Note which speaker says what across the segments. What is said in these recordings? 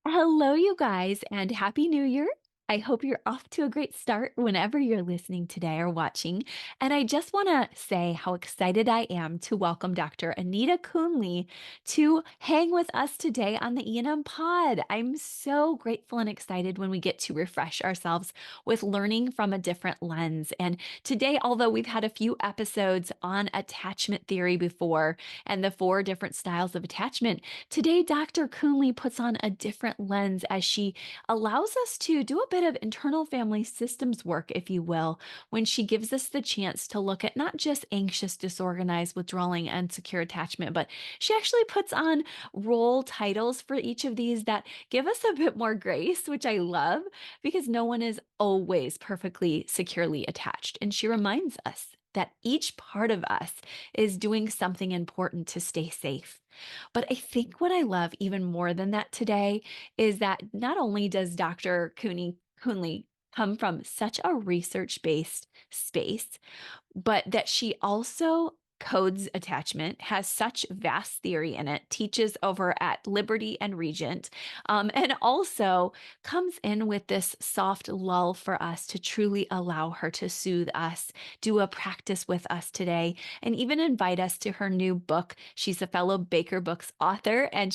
Speaker 1: Hello, you guys, and Happy New Year. I hope you're off to a great start whenever you're listening today or watching. And I just want to say how excited I am to welcome Dr. Anita Kuhnly to hang with us today on the E&M Pod. I'm so grateful and excited when we get to refresh ourselves with learning from a different lens. And today, although we've had a few episodes on attachment theory before and the 4 different styles of attachment, today, Dr. Kuhnley puts on a different lens as she allows us to do a bit of internal family systems work, if you will, when she gives us the chance to look at not just anxious, disorganized, withdrawing, and secure attachment, but she actually puts on role titles for each of these that give us a bit more grace, which I love because no one is always perfectly securely attached. And she reminds us that each part of us is doing something important to stay safe. But I think what I love even more than that today is that not only does Dr. Kuhnley come from such a research-based space, but that she also codes attachment, has such vast theory in it, teaches over at Liberty and Regent, and also comes in with this soft lull for us to truly allow her to soothe us, do a practice with us today, and even invite us to her new book. She's a fellow Baker Books author, and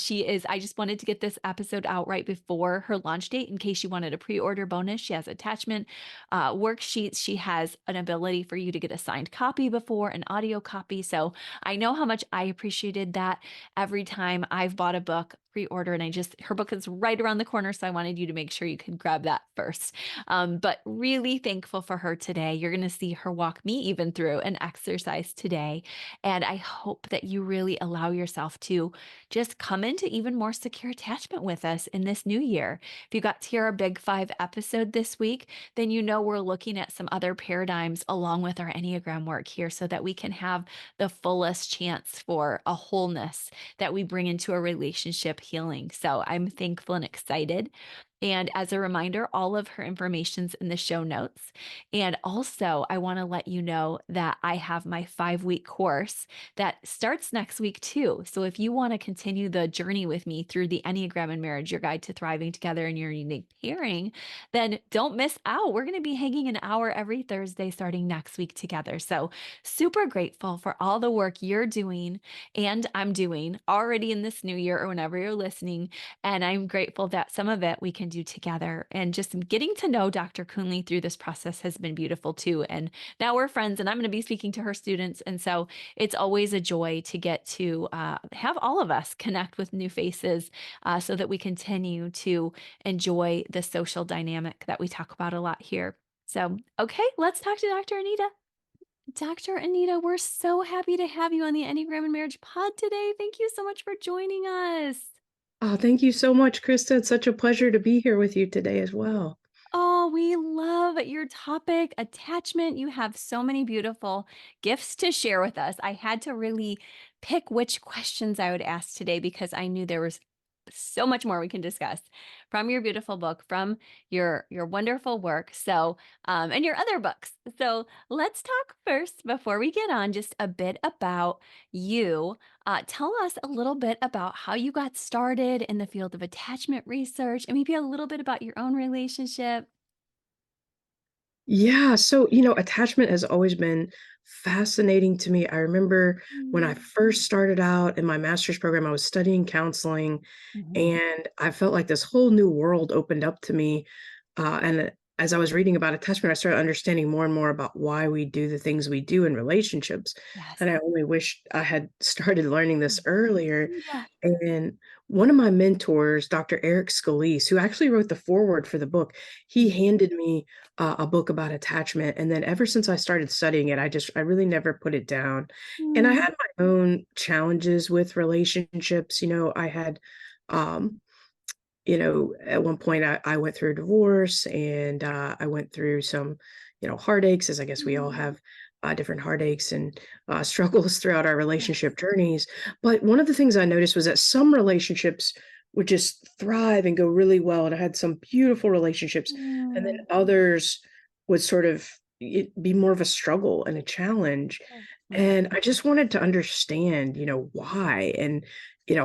Speaker 1: I just wanted to get this episode out right before her launch date in case you wanted a pre order bonus. She has attachment worksheets. She has an ability for you to get a signed copy before an audio copy. So I know how much I appreciated that every time I've bought a book pre-order, and her book is right around the corner. So I wanted you to make sure you could grab that first. But really thankful for her today. You're going to see her walk me even through an exercise today. And I hope that you really allow yourself to just come into even more secure attachment with us in this new year. If you got to hear our Big Five episode this week, then you know we're looking at some other paradigms along with our Enneagram work here so that we can have the fullest chance for a wholeness that we bring into a relationship healing. So I'm thankful and excited. And as a reminder, all of her information's in the show notes. And also, I want to let you know that I have my 5-week course that starts next week too. So if you want to continue the journey with me through the Enneagram and Marriage, your guide to thriving together in your unique pairing, then don't miss out. We're going to be hanging an hour every Thursday starting next week together. So super grateful for all the work you're doing and I'm doing already in this new year or whenever you're listening. And I'm grateful that some of it we can do together. And just getting to know Dr. Kuhnley through this process has been beautiful too. And now we're friends, and I'm going to be speaking to her students. And so it's always a joy to get to have all of us connect with new faces so that we continue to enjoy the social dynamic that we talk about a lot here. So, okay, let's talk to Dr. Anita. Dr. Anita, we're so happy to have you on the Enneagram and Marriage Pod today. Thank you so much for joining us.
Speaker 2: Oh, thank you so much, Krista. It's such a pleasure to be here with you today as well.
Speaker 1: Oh, we love your topic, attachment. You have so many beautiful gifts to share with us. I had to really pick which questions I would ask today because I knew there was so much more we can discuss from your beautiful book, from your wonderful work. So, and your other books. So let's talk first before we get on just a bit about you. Tell us a little bit about how you got started in the field of attachment research and maybe a little bit about your own relationship.
Speaker 2: Yeah, so, attachment has always been fascinating to me. I remember when I
Speaker 1: Mm,
Speaker 2: first started out in my master's program, I was studying counseling,
Speaker 1: mhm.
Speaker 2: and I felt like this whole new world opened up to me. And as I was reading about attachment, I started understanding more and more about why we do the things we do in relationships.
Speaker 1: Yes.
Speaker 2: And I only wish I had started learning this earlier.
Speaker 1: Yeah.
Speaker 2: And one of my mentors, Dr. Eric Scalise, who actually wrote the foreword for the book, he
Speaker 1: Mhm.
Speaker 2: handed me a book about attachment. And then ever since I started studying it, I really never put it down. And I
Speaker 1: Mm,
Speaker 2: had my own challenges with relationships. I had, um, at one point I went through a divorce and I went through some, heartaches, as I guess we all
Speaker 1: mm,
Speaker 2: have different heartaches and struggles throughout our relationship journeys. But one of the things I noticed was that some relationships would just thrive and go really well. And I had some beautiful relationships. And then
Speaker 1: mm.
Speaker 2: others would sort of be more of a struggle and a challenge.
Speaker 1: Oh, mhm.
Speaker 2: And I just wanted to understand, why. And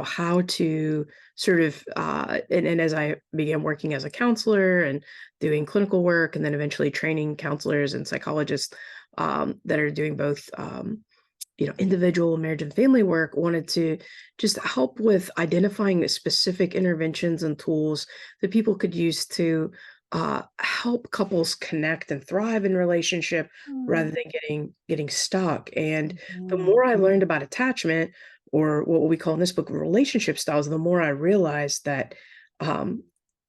Speaker 2: how to sort of, and as I began working as a counselor and doing clinical work, and then eventually training counselors and psychologists that are doing both, individual marriage and family work, wanted to just help with identifying the specific interventions and tools that people could use to help couples connect and thrive in relationship rather
Speaker 1: Mm.
Speaker 2: than getting stuck. And the
Speaker 1: Mhm.
Speaker 2: more I learned about attachment, or what we call in this book relationship styles, the more I realized that um,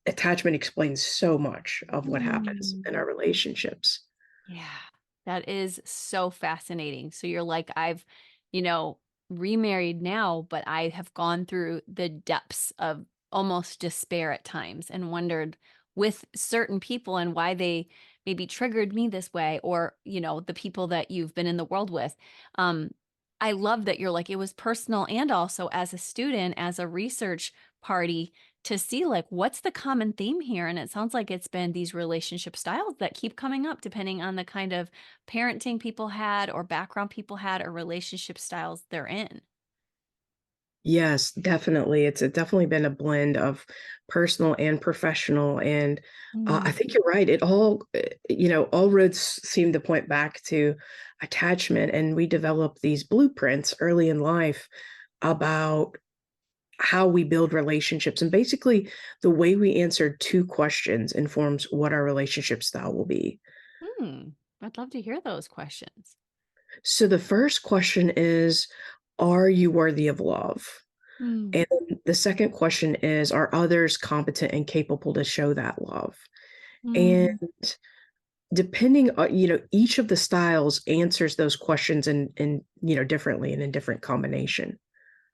Speaker 2: attachment explains so much of what happens
Speaker 1: Mm.
Speaker 2: in our relationships.
Speaker 1: Yeah, that is so fascinating. So you're like, I've, you know, remarried now, but I have gone through the depths of almost despair at times and wondered with certain people and why they maybe triggered me this way, or, the people that you've been in the world with. Um, I love that you're like, it was personal and also as a student, as a research party, to see like what's the common theme here. And it sounds like it's been these relationship styles that keep coming up depending on the kind of parenting people had or background people had or relationship styles they're in.
Speaker 2: Yes, definitely. It's definitely been a blend of personal and professional. And I
Speaker 1: Mm.
Speaker 2: think you're right. It all, all roads seem to point back to attachment. And we develop these blueprints early in life about how we build relationships. And basically, the way we answer two questions informs what our relationship style will be.
Speaker 1: Hmm. I'd love to hear those questions.
Speaker 2: So the first question is, are you worthy of love?
Speaker 1: Mm.
Speaker 2: And the second question is, are others competent and capable to show that love? And
Speaker 1: Mm.
Speaker 2: depending on, each of the styles answers those questions differently and in different combination.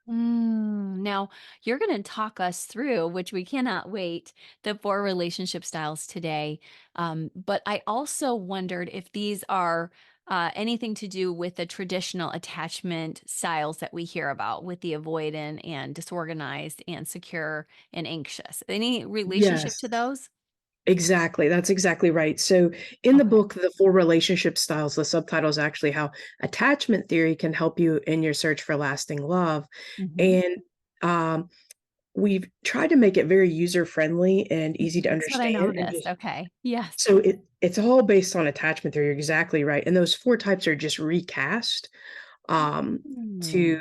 Speaker 1: Now, you're going to talk us through, which we cannot wait, the four relationship styles today. But I also wondered if these are anything to do with the traditional attachment styles that we hear about, with the avoidant and disorganized and secure and anxious. Any relationship
Speaker 2: Yes.
Speaker 1: to those?
Speaker 2: Exactly, that's exactly right. So in the
Speaker 1: Okay.
Speaker 2: book, The Four Relationship Styles, the subtitle is actually how attachment theory can help you in your search for lasting love.
Speaker 1: Hmm.
Speaker 2: And um, we've tried to make it very user-friendly and easy to
Speaker 1: That's what I
Speaker 2: understand, and
Speaker 1: noticed.
Speaker 2: just
Speaker 1: Okay. Yes.
Speaker 2: so it's all based on attachment theory. You're exactly right. And those four types are just recast
Speaker 1: Mm.
Speaker 2: to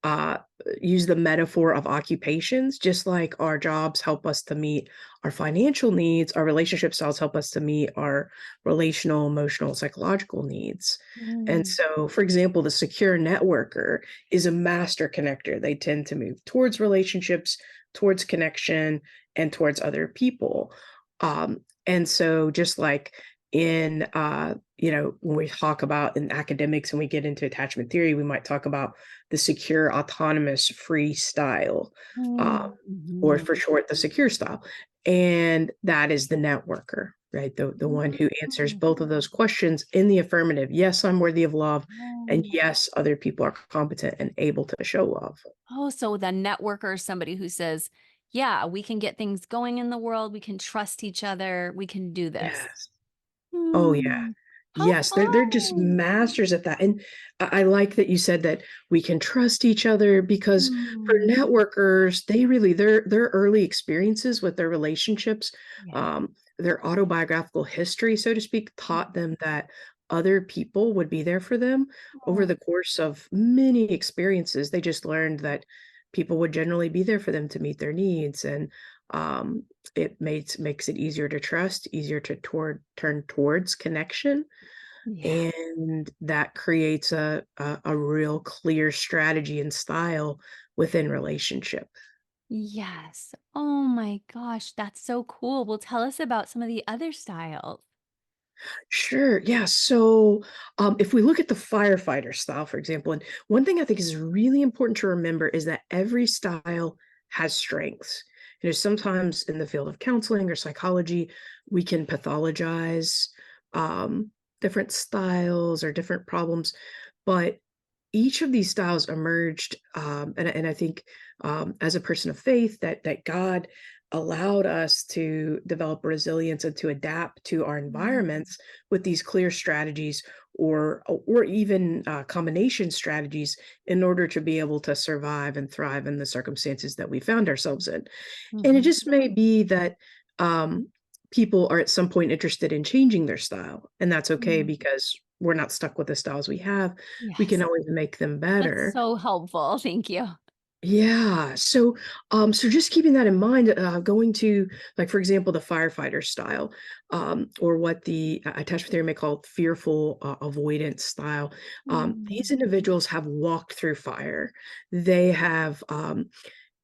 Speaker 2: uh, use the metaphor of occupations. Just like our jobs help us to meet our financial needs, our relationship styles help us to meet our relational, emotional, psychological needs. And
Speaker 1: Mm.
Speaker 2: so, for example, the secure networker is a master connector. They tend to move towards relationships, towards connection, and towards other people. And so, just like in when we talk about in academics and we get into attachment theory, we might talk about the secure, autonomous, free style, um, or
Speaker 1: Mhm.
Speaker 2: for short, the secure style. And that is the networker, right? The one who answers
Speaker 1: Mm.
Speaker 2: both of those questions in the affirmative. Yes, I'm worthy of love. And
Speaker 1: Oh.
Speaker 2: yes, other people are competent and able to show love.
Speaker 1: Oh, so the networker is somebody who says, "Yeah, we can get things going in the world. We can trust each other. We can do this."
Speaker 2: Yes. Oh, yeah.
Speaker 1: Hmm. How
Speaker 2: Yes, they're just
Speaker 1: fun.
Speaker 2: masters at that, and I like that you said that we can trust each other because for
Speaker 1: Mm.
Speaker 2: networkers, they really their early experiences with their relationships,
Speaker 1: Yeah.
Speaker 2: um, their autobiographical history, so to speak, taught them that other people would be there for them. Over
Speaker 1: Oh,
Speaker 2: the course of many experiences, they just learned that people would generally be there for them to meet their needs, and um, it makes it easier to trust, easier to turn towards connection,
Speaker 1: yeah.
Speaker 2: and that creates a real clear strategy and style within relationship.
Speaker 1: Yes. Oh my gosh, that's so cool. Well, tell us about some of the other styles.
Speaker 2: Sure. Yeah. So, if we look at the firefighter style, for example, and one thing I think is really important to remember is that every style has strengths. Sometimes in the field of counseling or psychology, we can pathologize um, different styles or different problems, but each of these styles emerged, and I think as a person of faith that God allowed us to develop resilience and to adapt to our
Speaker 1: Mm.
Speaker 2: environments with these clear strategies or even combination strategies in order to be able to survive and thrive in the circumstances that we found ourselves in. And it
Speaker 1: Mhm.
Speaker 2: just may be that um, people are at some point interested in changing their style, and that's okay
Speaker 1: Mm.
Speaker 2: because we're not stuck with the styles we have. We can
Speaker 1: Yes.
Speaker 2: always make them
Speaker 1: That's
Speaker 2: better.
Speaker 1: so helpful. Thank you.
Speaker 2: Yeah. So just keeping that in mind, going to, like, for example, the firefighter style, or what the attachment theory may call fearful avoidance style. These
Speaker 1: Mm.
Speaker 2: individuals have walked through fire. They have,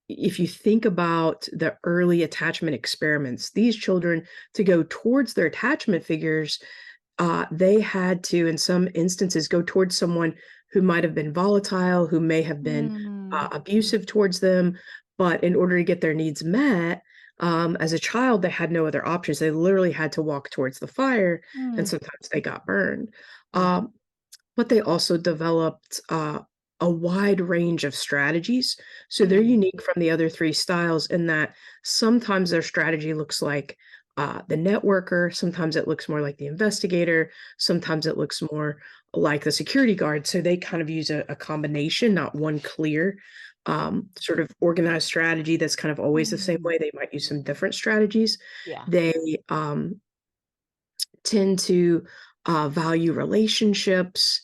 Speaker 2: if you think about the early attachment experiments, these children, to go towards their attachment figures, they had to, in some instances, go towards someone who might have been volatile, who may have been
Speaker 1: Mm.
Speaker 2: abusive towards them. But in order to get their needs met, as a child, they had no other options. They literally had to walk towards the fire, and
Speaker 1: Mm.
Speaker 2: sometimes they got burned.
Speaker 1: Yeah.
Speaker 2: Um, but they also developed a wide range of strategies. So they're
Speaker 1: Mm.
Speaker 2: unique from the other three styles in that sometimes their strategy looks like the networker, sometimes it looks more like the investigator, sometimes it looks more like the security guard. So they kind of use a combination, not one clear sort of organized strategy that's kind of always the same
Speaker 1: Mm.
Speaker 2: way. They might use some different strategies.
Speaker 1: Yeah.
Speaker 2: They tend to value relationships.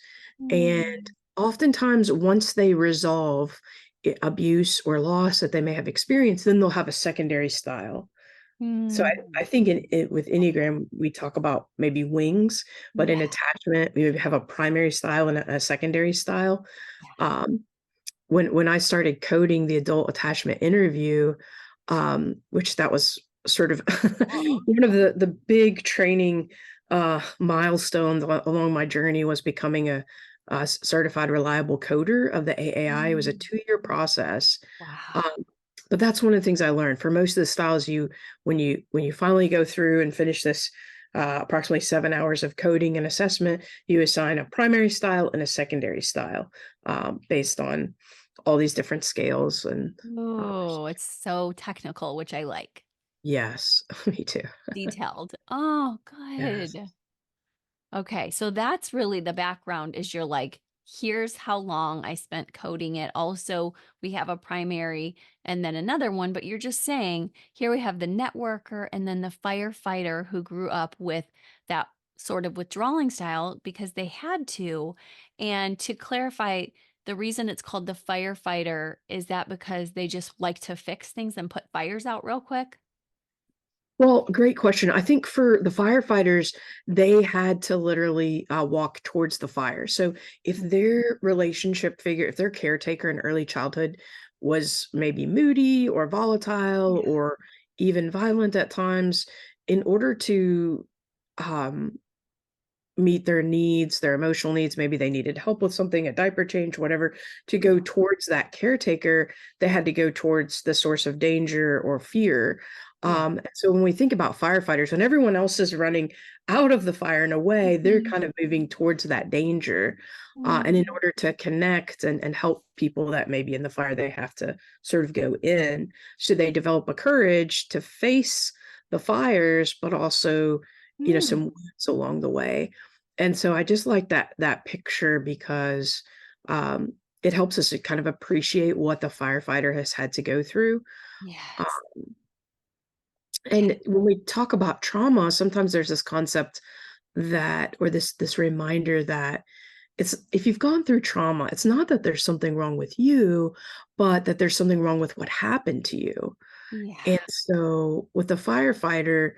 Speaker 2: And
Speaker 1: Mm.
Speaker 2: oftentimes, once they resolve abuse or loss that they may have experienced, then they'll have a secondary style. So I
Speaker 1: Mm.
Speaker 2: think with Enneagram, we talk about maybe wings, but in
Speaker 1: Yeah.
Speaker 2: attachment, we maybe have a primary style and a secondary style.
Speaker 1: Yeah.
Speaker 2: Um, when I started coding the adult attachment interview, which that was sort of
Speaker 1: Oh.
Speaker 2: one of the big training milestones along my journey was becoming a certified reliable coder of the AAI. It was a
Speaker 1: Mm.
Speaker 2: 2-year process.
Speaker 1: Wow.
Speaker 2: Um, but that's one of the things I learned. For most of the styles, when you finally go through and finish this approximately 7 hours of coding and assessment, you assign a primary style and a secondary style based on all these different scales and
Speaker 1: Oh, it's so technical, which I like.
Speaker 2: yes, me too.
Speaker 1: Detailed. Oh,
Speaker 2: Yes.
Speaker 1: good. Okay, so that's really the background is you're like, here's how long I spent coding it. Also, we have a primary and then another one, but you're just saying, here we have the networker and then the firefighter who grew up with that sort of withdrawing style because they had to. And to clarify, the reason it's called the firefighter is that because they just like to fix things and put fires out real quick?
Speaker 2: Well, great question. I think for the firefighters, they had to literally walk towards the fire. So if
Speaker 1: Mm.
Speaker 2: their relationship figure, if their caretaker in early childhood was maybe moody or volatile
Speaker 1: Yeah.
Speaker 2: or even violent at times, in order to um, meet their needs, their emotional needs. Maybe they needed help with something, a diaper change, whatever, to go
Speaker 1: Yeah.
Speaker 2: towards that caretaker, they had to go towards the source of danger or fear.
Speaker 1: Yeah.
Speaker 2: So when we think about firefighters, when everyone else is running out of the fire in a way, they're
Speaker 1: Mhm.
Speaker 2: kind of moving towards that danger. And in
Speaker 1: Mm.
Speaker 2: order to connect and help people that may be in the fire, they have to sort of go in. So they develop a courage to face the fires, but also, some
Speaker 1: Mm.
Speaker 2: wounds along the way. And so I just like that picture because, it helps us to kind of appreciate what the firefighter has had to go through. Uh,
Speaker 1: Yes.
Speaker 2: and when we talk about trauma, sometimes there's this concept that or this reminder that it's if you've gone through trauma, it's not that there's something wrong with you, but that there's something wrong with what happened to you.
Speaker 1: Yeah.
Speaker 2: And so with the firefighter,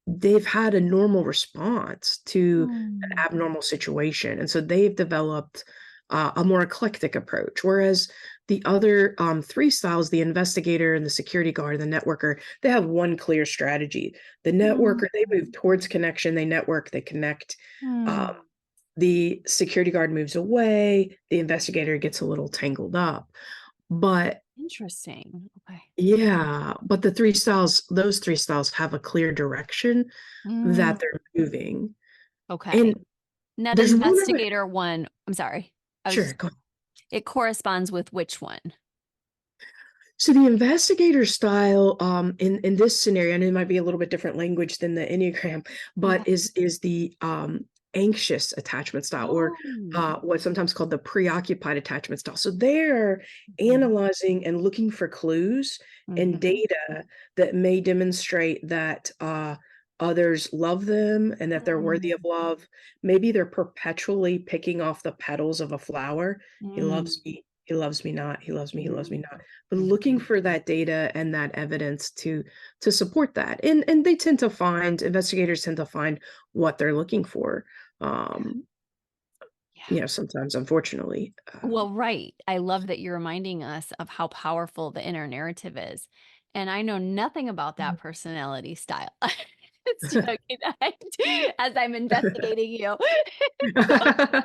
Speaker 2: they've had a normal response to an
Speaker 1: Mm.
Speaker 2: abnormal situation, and so they've developed a more eclectic approach, whereas the other, 3 styles, the investigator and the security guard and the networker, they have one clear strategy. The
Speaker 1: Mm.
Speaker 2: networker, they move towards connection, they network, they connect.
Speaker 1: Mm.
Speaker 2: The security guard moves away, the investigator gets a little tangled up. But
Speaker 1: Interesting. Okay.
Speaker 2: yeah, but those 3 styles have a clear direction
Speaker 1: Mm.
Speaker 2: that they're moving.
Speaker 1: Okay.
Speaker 2: And
Speaker 1: Now the
Speaker 2: there's one other
Speaker 1: investigator one, I'm sorry. I was
Speaker 2: sure,
Speaker 1: just
Speaker 2: go
Speaker 1: it corresponds with which one?
Speaker 2: So the investigator style, in this scenario, and it might be a little bit different language than the Enneagram,
Speaker 1: Yeah.
Speaker 2: but is the anxious attachment style, or
Speaker 1: Oh.
Speaker 2: what's sometimes called the preoccupied attachment style. So they're
Speaker 1: Mhm.
Speaker 2: analyzing and looking for clues and
Speaker 1: Mhm.
Speaker 2: data that may demonstrate that others love them and that they're worthy of
Speaker 1: Mm.
Speaker 2: love. Maybe they're perpetually picking off the petals of a flower. He loves
Speaker 1: Mm.
Speaker 2: me. He loves me not. He loves me. He loves me
Speaker 1: Mm.
Speaker 2: not, but looking
Speaker 1: Mhm.
Speaker 2: for that data and that evidence to support that. And they tend to find investigators tend to find what they're looking for. Um,
Speaker 1: Yeah.
Speaker 2: sometimes unfortunately.
Speaker 1: Well, right. I love that you're reminding us of how powerful the inner narrative is. And I know nothing about that personality style. It's joking. As I'm investigating you. But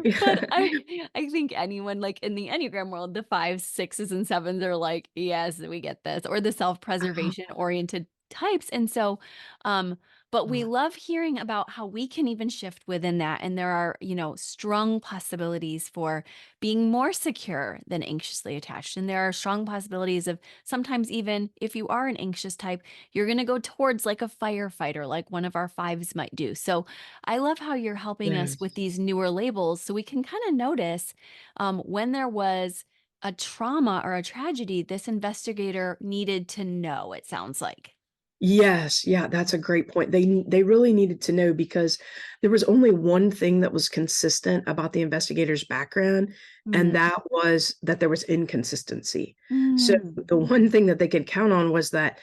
Speaker 2: Yeah.
Speaker 1: I think anyone like in the Enneagram world, the fives, sixes, and sevens are like, yes, we get this, or the self-preservation oriented types. And so, um, but we love hearing about how we can even shift within that. And there are, strong possibilities for being more secure than anxiously attached. And there are strong possibilities of sometimes, even if you are an anxious type, you're going to go towards like a firefighter, like one of our fives might do. So I love how you're helping us with
Speaker 2: Yes.
Speaker 1: these newer labels so we can kind of notice when there was a trauma or a tragedy this investigator needed to know, it sounds like.
Speaker 2: Yes, yeah, that's a great point. They really needed to know because there was only one thing that was consistent about the investigator's background, and
Speaker 1: Mm.
Speaker 2: that was that there was inconsistency. So
Speaker 1: Mm.
Speaker 2: the one thing that they could count on was that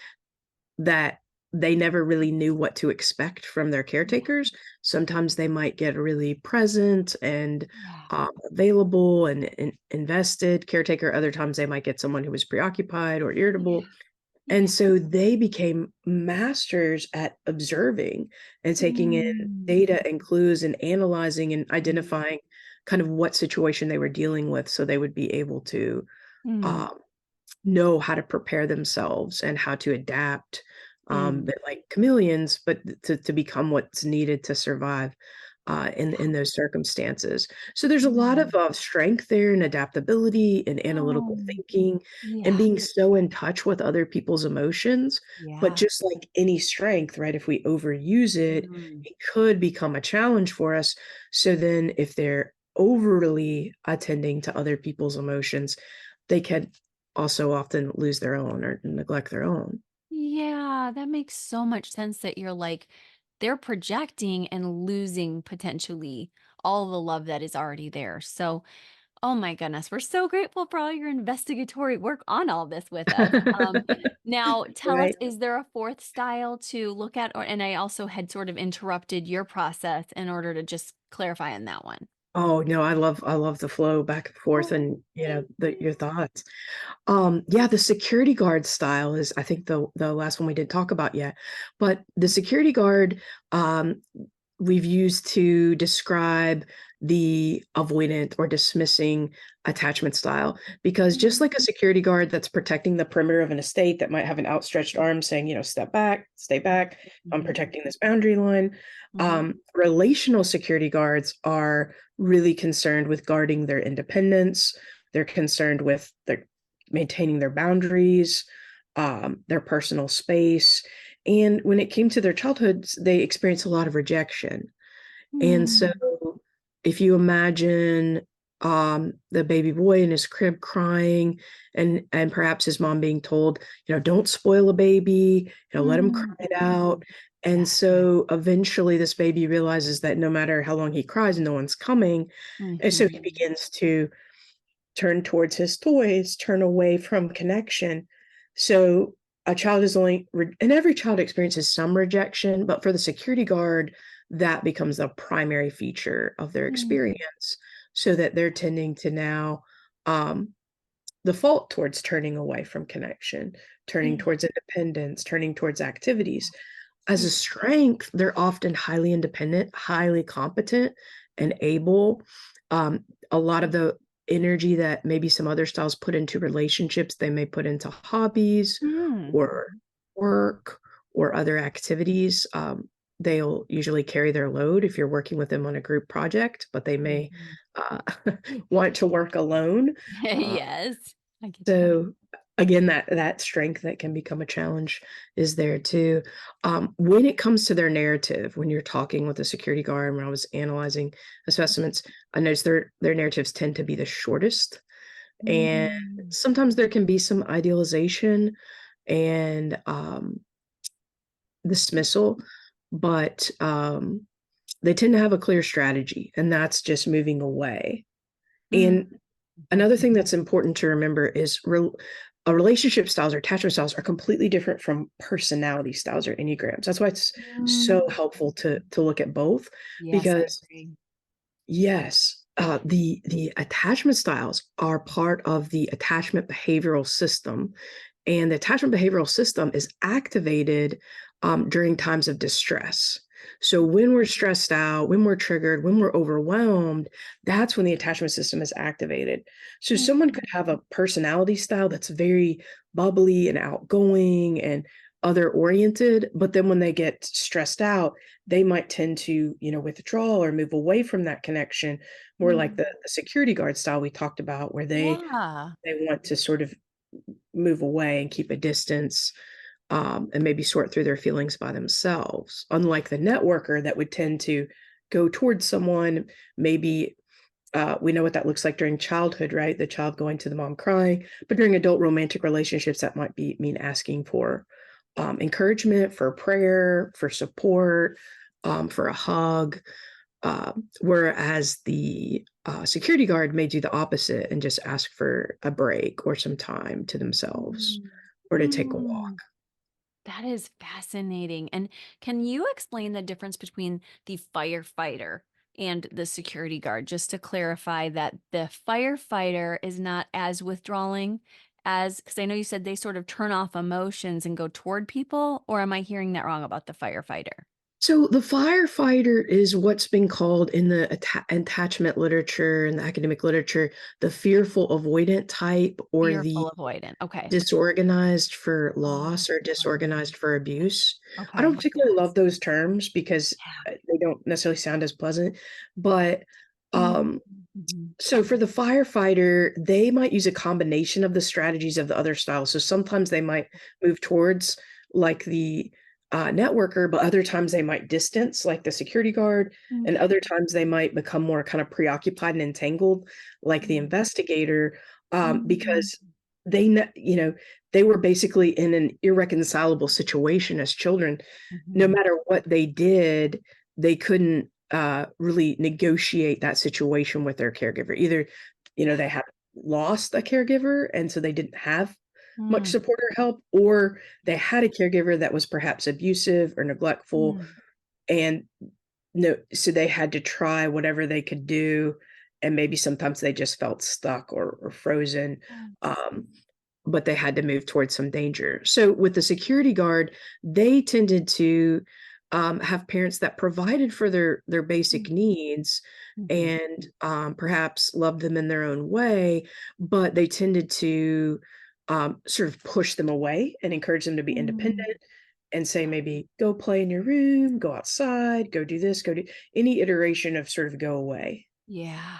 Speaker 2: they never really knew what to expect from their
Speaker 1: Yeah.
Speaker 2: caretakers. Sometimes they might get really present and
Speaker 1: Yeah.
Speaker 2: available and invested caretaker. Other times they might get someone who was preoccupied or
Speaker 1: Yeah.
Speaker 2: irritable.
Speaker 1: Yeah.
Speaker 2: And so they became masters at observing and taking in
Speaker 1: Mm.
Speaker 2: data and clues and analyzing and
Speaker 1: Mm.
Speaker 2: identifying kind of what situation they were dealing with so they would be able to
Speaker 1: Mm.
Speaker 2: um, know how to prepare themselves and how to adapt,
Speaker 1: Mm.
Speaker 2: but like chameleons, but to become what's needed to survive in those circumstances. So there's a lot of
Speaker 1: Mm.
Speaker 2: strength there and adaptability and analytical
Speaker 1: Oh,
Speaker 2: thinking and
Speaker 1: yeah.
Speaker 2: being so in touch with other people's emotions. But
Speaker 1: Yeah.
Speaker 2: just like any strength, right? If we overuse it,
Speaker 1: Mm.
Speaker 2: it could become a challenge for us. So then if they're overly attending to other people's emotions, they can also often lose their own or neglect their own.
Speaker 1: Yeah, that makes so much sense that you're like, they're projecting and losing potentially all the love that is already there. So, oh my goodness, we're so grateful for all your investigatory work on all this with us. Now, tell us,
Speaker 2: Right.
Speaker 1: is there a fourth style to look at? Or, and I also had sort of interrupted your process in order to just clarify on that one.
Speaker 2: Oh, no, I love the flow back and forth
Speaker 1: Oh,
Speaker 2: and,
Speaker 1: thank
Speaker 2: your
Speaker 1: you.
Speaker 2: thoughts. Yeah, the security guard style is, I think, the last one we didn't talk about yet. But the security guard, um, we've used to describe the avoidant or dismissing attachment style. Because just
Speaker 1: Mm.
Speaker 2: like a security guard that's protecting the perimeter of an estate that might have an outstretched arm saying, step back, stay back, I'm
Speaker 1: Mhm.
Speaker 2: protecting this boundary line.
Speaker 1: Mhm.
Speaker 2: Relational security guards are really concerned with guarding their independence. They're concerned with their maintaining their boundaries, their personal space. And when it came to their childhoods, they experienced a lot of rejection. And so
Speaker 1: Mm.
Speaker 2: if you imagine the baby boy in his crib crying and perhaps his mom being told, don't spoil a baby, let him cry
Speaker 1: Mm.
Speaker 2: it out. And
Speaker 1: Yeah.
Speaker 2: so eventually this baby realizes that no matter how long he cries, no one's coming. And so he
Speaker 1: Mhm.
Speaker 2: begins to turn towards his toys, turn away from connection. So a child is only, and every child experiences some rejection, but for the security guard, that becomes the primary feature of their
Speaker 1: Mm.
Speaker 2: experience, so that they're tending to now um, default towards turning away from connection, turning
Speaker 1: Yeah.
Speaker 2: towards independence, turning towards activities. As
Speaker 1: Yeah.
Speaker 2: a strength, they're often highly independent, highly competent, and able. A lot of the energy that maybe some other styles put into relationships, they may put into hobbies
Speaker 1: Mm.
Speaker 2: or work or other activities. They'll usually carry their load if you're working with them on a group project, but they may
Speaker 1: Mhm.
Speaker 2: uh, want to work alone. Uh,
Speaker 1: Yes. I get you.
Speaker 2: So, again, that strength that can become a challenge is there too. When it comes to their narrative, when you're talking with a security guard, when I was analyzing the specimens, I noticed their narratives tend to be the shortest, and
Speaker 1: Mm,
Speaker 2: sometimes there can be some idealization and, dismissal, but, they tend to have a clear strategy, and that's just moving away.
Speaker 1: mm,
Speaker 2: And
Speaker 1: mhm,
Speaker 2: another thing that's important to remember is relationship styles or attachment styles are completely different from personality styles or enneagrams. That's why it's
Speaker 1: mm.
Speaker 2: so helpful to look at both
Speaker 1: Yes, I
Speaker 2: because
Speaker 1: agree.
Speaker 2: yes, the attachment styles are part of the attachment behavioral system, and the attachment behavioral system is activated during times of distress. So when we're stressed out, when we're triggered, when we're overwhelmed, that's when the attachment system is activated. So
Speaker 1: Mm,
Speaker 2: someone could have a personality style that's very bubbly and outgoing and other oriented, but then when they get stressed out, they might tend to, withdraw or move away from that connection, more like
Speaker 1: mm.
Speaker 2: the security guard style we talked about, where
Speaker 1: Yeah.
Speaker 2: they want to sort of move away and keep a distance, and maybe sort through their feelings by themselves. Unlike the networker that would tend to go towards someone, maybe we know what that looks like during childhood, right? The child going to the mom crying, but during adult romantic relationships, that might be mean asking for encouragement, for prayer, for support, for a hug. Whereas the security guard may do the opposite and just ask for a break or some time to themselves
Speaker 1: Mm.
Speaker 2: or to take a walk.
Speaker 1: Mm. That is fascinating. And can you explain the difference between the firefighter and the security guard, just to clarify that the firefighter is not as withdrawing as, because I know you said they sort of turn off emotions and go toward people, or am I hearing that wrong about the firefighter?
Speaker 2: So the firefighter is what's been called in the attachment literature and the academic literature the fearful avoidant type or the
Speaker 1: Fearful avoidant. Okay.
Speaker 2: disorganized for
Speaker 1: Oh,
Speaker 2: loss or disorganized for abuse. I don't
Speaker 1: okay.
Speaker 2: particularly love those terms because they don't necessarily sound as pleasant, but
Speaker 1: Yeah.
Speaker 2: um,
Speaker 1: Mhm.
Speaker 2: so for the firefighter, they might use a combination of the strategies of the other styles. So sometimes they might move towards like the networker, but other times they might distance like the security guard, and
Speaker 1: Okay.
Speaker 2: other times they might become more kind of preoccupied and entangled like the
Speaker 1: Mm.
Speaker 2: investigator,
Speaker 1: Mm.
Speaker 2: because they were basically in an irreconcilable situation as children. No
Speaker 1: Mhm.
Speaker 2: matter what they did, they couldn't really negotiate that situation with their caregiver. Either, they had lost a caregiver and so they didn't have much
Speaker 1: Mm.
Speaker 2: support or help, or they had a caregiver that was perhaps abusive or neglectful,
Speaker 1: Mm.
Speaker 2: and no, so they had to try whatever they could do, and maybe sometimes they just felt stuck or frozen,
Speaker 1: Mm.
Speaker 2: um, but they had to move towards some danger. So with the security guard, they tended to have parents that provided for their basic needs
Speaker 1: Mhm.
Speaker 2: and perhaps loved them in their own way, but they tended to sort of push them away and encourage them to be
Speaker 1: Mm.
Speaker 2: independent and say maybe go play in your room, go outside, go do this, go do any iteration of sort of go away.
Speaker 1: Yeah.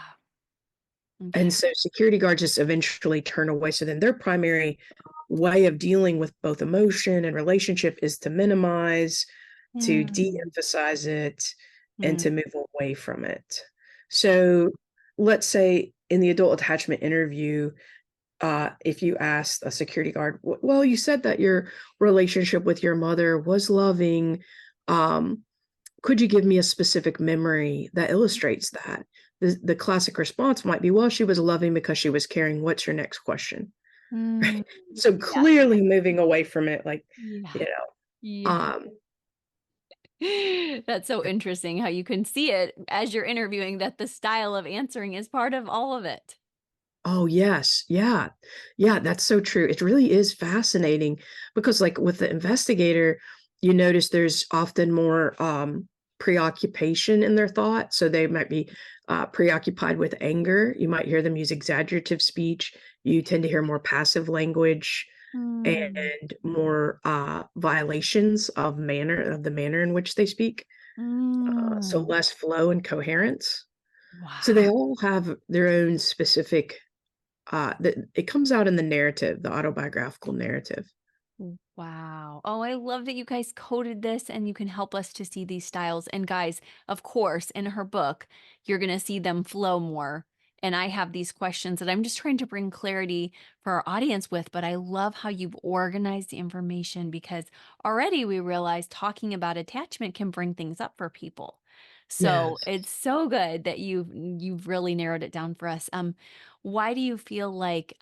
Speaker 2: And
Speaker 1: Okay.
Speaker 2: so security guards just eventually turn away. So then their primary way of dealing with both emotion and relationship is to minimize, to
Speaker 1: Mm.
Speaker 2: de-emphasize it, and
Speaker 1: Mm.
Speaker 2: to move away from it. So let's say in the adult attachment interview, if you asked a security guard, Well, you said that your relationship with your mother was loving. Um, could you give me a specific memory that illustrates that?" The classic response might be, "Well, she was loving because she was caring. What's your next question?"
Speaker 1: Mm.
Speaker 2: So
Speaker 1: Yeah.
Speaker 2: clearly moving away from it, like,
Speaker 1: Yeah.
Speaker 2: you know,
Speaker 1: Yeah.
Speaker 2: um,
Speaker 1: That's so interesting how you can see it as you're interviewing that the style of answering is part of all of it.
Speaker 2: oh, yes. Yeah. Yeah, that's so true. It really is fascinating because, like, with the investigator, you notice there's often more, preoccupation in their thought. So they might be, preoccupied with anger. You might hear them use exaggerative speech. You tend to hear more passive language
Speaker 1: Mm.
Speaker 2: and more, violations of the manner in which they speak, so
Speaker 1: Mm.
Speaker 2: less flow and coherence. So
Speaker 1: Wow.
Speaker 2: they all have their own specific it comes out in the narrative, the autobiographical narrative.
Speaker 1: Wow. Oh, I love that you guys coded this and you can help us to see these styles. And guys, of course, in her book, you're going to see them flow more. And I have these questions that I'm just trying to bring clarity for our audience with, but I love how you've organized the information because already we realize talking about attachment can bring things up for people. So
Speaker 2: Yes.
Speaker 1: it's so good that you've really narrowed it down for us. Why do you feel like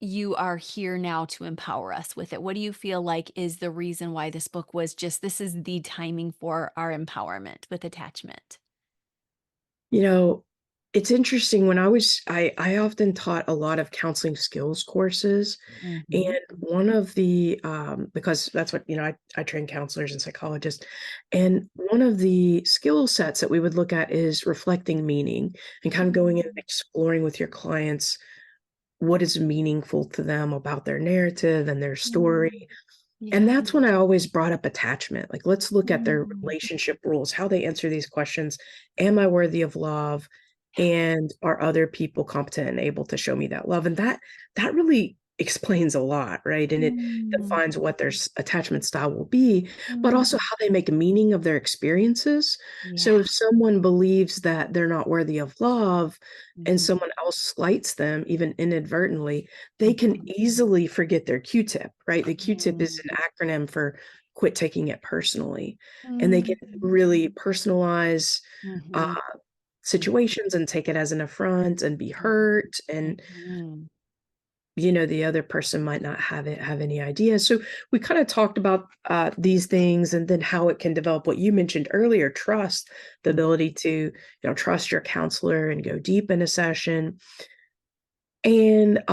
Speaker 1: you are here now to empower us with it? What do you feel like is the reason why this book was just this is the timing for our empowerment with attachment?
Speaker 2: You know, it's interesting when I often taught a lot of counseling skills courses, and
Speaker 1: Mhm.
Speaker 2: one of the, because that's what, I train counselors and psychologists, and one of the skill sets that we would look at is reflecting meaning and kind of going in and
Speaker 1: Mm.
Speaker 2: exploring with your clients what is meaningful to them about their narrative and their
Speaker 1: Mm.
Speaker 2: story. And
Speaker 1: Yeah.
Speaker 2: that's when I always brought up attachment. Like, let's look at their
Speaker 1: Mm.
Speaker 2: relationship rules, how they answer these questions. Am I worthy of love?
Speaker 1: Yeah.
Speaker 2: And are other people competent and able to show me that love? And that really explains a lot, right? And it
Speaker 1: Mm.
Speaker 2: defines what their attachment style will be, but
Speaker 1: Mm.
Speaker 2: also how they make meaning of their experiences.
Speaker 1: Yeah.
Speaker 2: So if someone believes that they're not worthy of love and
Speaker 1: Mhm.
Speaker 2: someone else slights them, even inadvertently, they can
Speaker 1: Mhm.
Speaker 2: easily forget their Q-tip, right? The Q-tip is
Speaker 1: Mm.
Speaker 2: an acronym for quit taking it personally. And they can
Speaker 1: Mm.
Speaker 2: really personalize uh,
Speaker 1: Mhm.
Speaker 2: situations and take it as an affront and be
Speaker 1: Mhm.
Speaker 2: hurt. And,
Speaker 1: Mhm.
Speaker 2: the other person might not have any idea. So we kind of talked about these things and then how it can develop what you mentioned earlier, trust, the
Speaker 1: Mhm.
Speaker 2: ability to, trust your counselor and go deep in a session. And,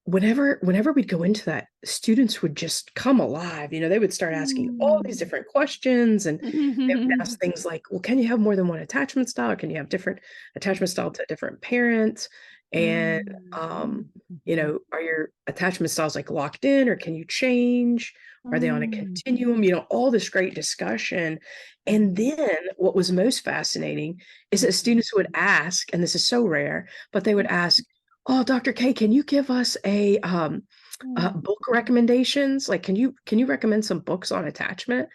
Speaker 2: whenever we'd go into that, students would just come alive, they would start asking all these
Speaker 1: Mm.
Speaker 2: different questions, and they would ask things like, "Well, can you have more than one attachment style? Can you have different attachment style to different parents? And,
Speaker 1: Mm.
Speaker 2: are your attachment styles, like, locked in, or can you change? Are they on a
Speaker 1: Mm.
Speaker 2: continuum?" All this great discussion, and
Speaker 1: Mhm.
Speaker 2: then what was most fascinating is that
Speaker 1: Mhm.
Speaker 2: students would ask, and this is so rare, but they would ask, "Oh, Dr. K, can you give us
Speaker 1: Mhm.
Speaker 2: book recommendations? Like, can you recommend some books on attachment?"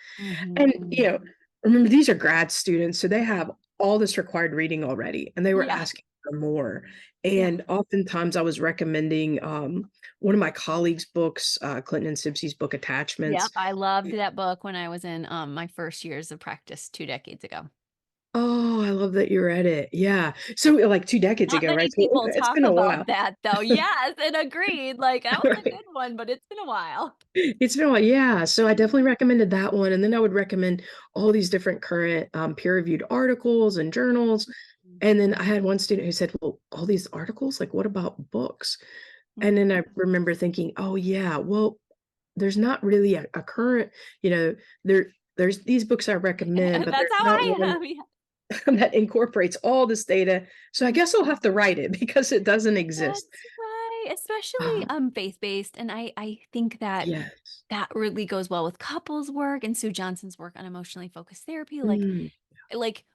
Speaker 2: And,
Speaker 1: Mhm.
Speaker 2: remember, these are grad students, so they have all this required reading already, and they were
Speaker 1: Yeah,
Speaker 2: asking for more.
Speaker 1: yeah.
Speaker 2: And oftentimes I was recommending, one of my colleagues' books, Clinton and Simpson's book, Attachments.
Speaker 1: Yep, I loved that book when I was in, my first years of practice 2 decades ago.
Speaker 2: Oh, I love that you read it. Yeah. So, like, 2 decades
Speaker 1: Not
Speaker 2: ago, right?
Speaker 1: many
Speaker 2: So,
Speaker 1: people
Speaker 2: it's
Speaker 1: talk
Speaker 2: been a
Speaker 1: about
Speaker 2: while.
Speaker 1: that though. Yes, and agreed, like, that was a
Speaker 2: Right.
Speaker 1: good one, but it's been a while.
Speaker 2: It's been a while, yeah, so I definitely recommended that one, and then I would recommend all these different current, peer-reviewed articles and journals, and then I had one student who said, "Well, all these articles? Like, what about books?" And then I remember thinking, "Oh, yeah, well, there's not really a current, you know, there's these books I recommend, but
Speaker 1: That's
Speaker 2: there's
Speaker 1: how
Speaker 2: not
Speaker 1: I
Speaker 2: one
Speaker 1: am, yeah.
Speaker 2: that incorporates all this data, so I guess I'll have to write it because it doesn't exist."
Speaker 1: That's right, especially,
Speaker 2: Um,
Speaker 1: faith-based, and I think that
Speaker 2: yes.
Speaker 1: that really goes well with couples work and Sue Johnson's work on emotionally focused therapy,
Speaker 2: Mm.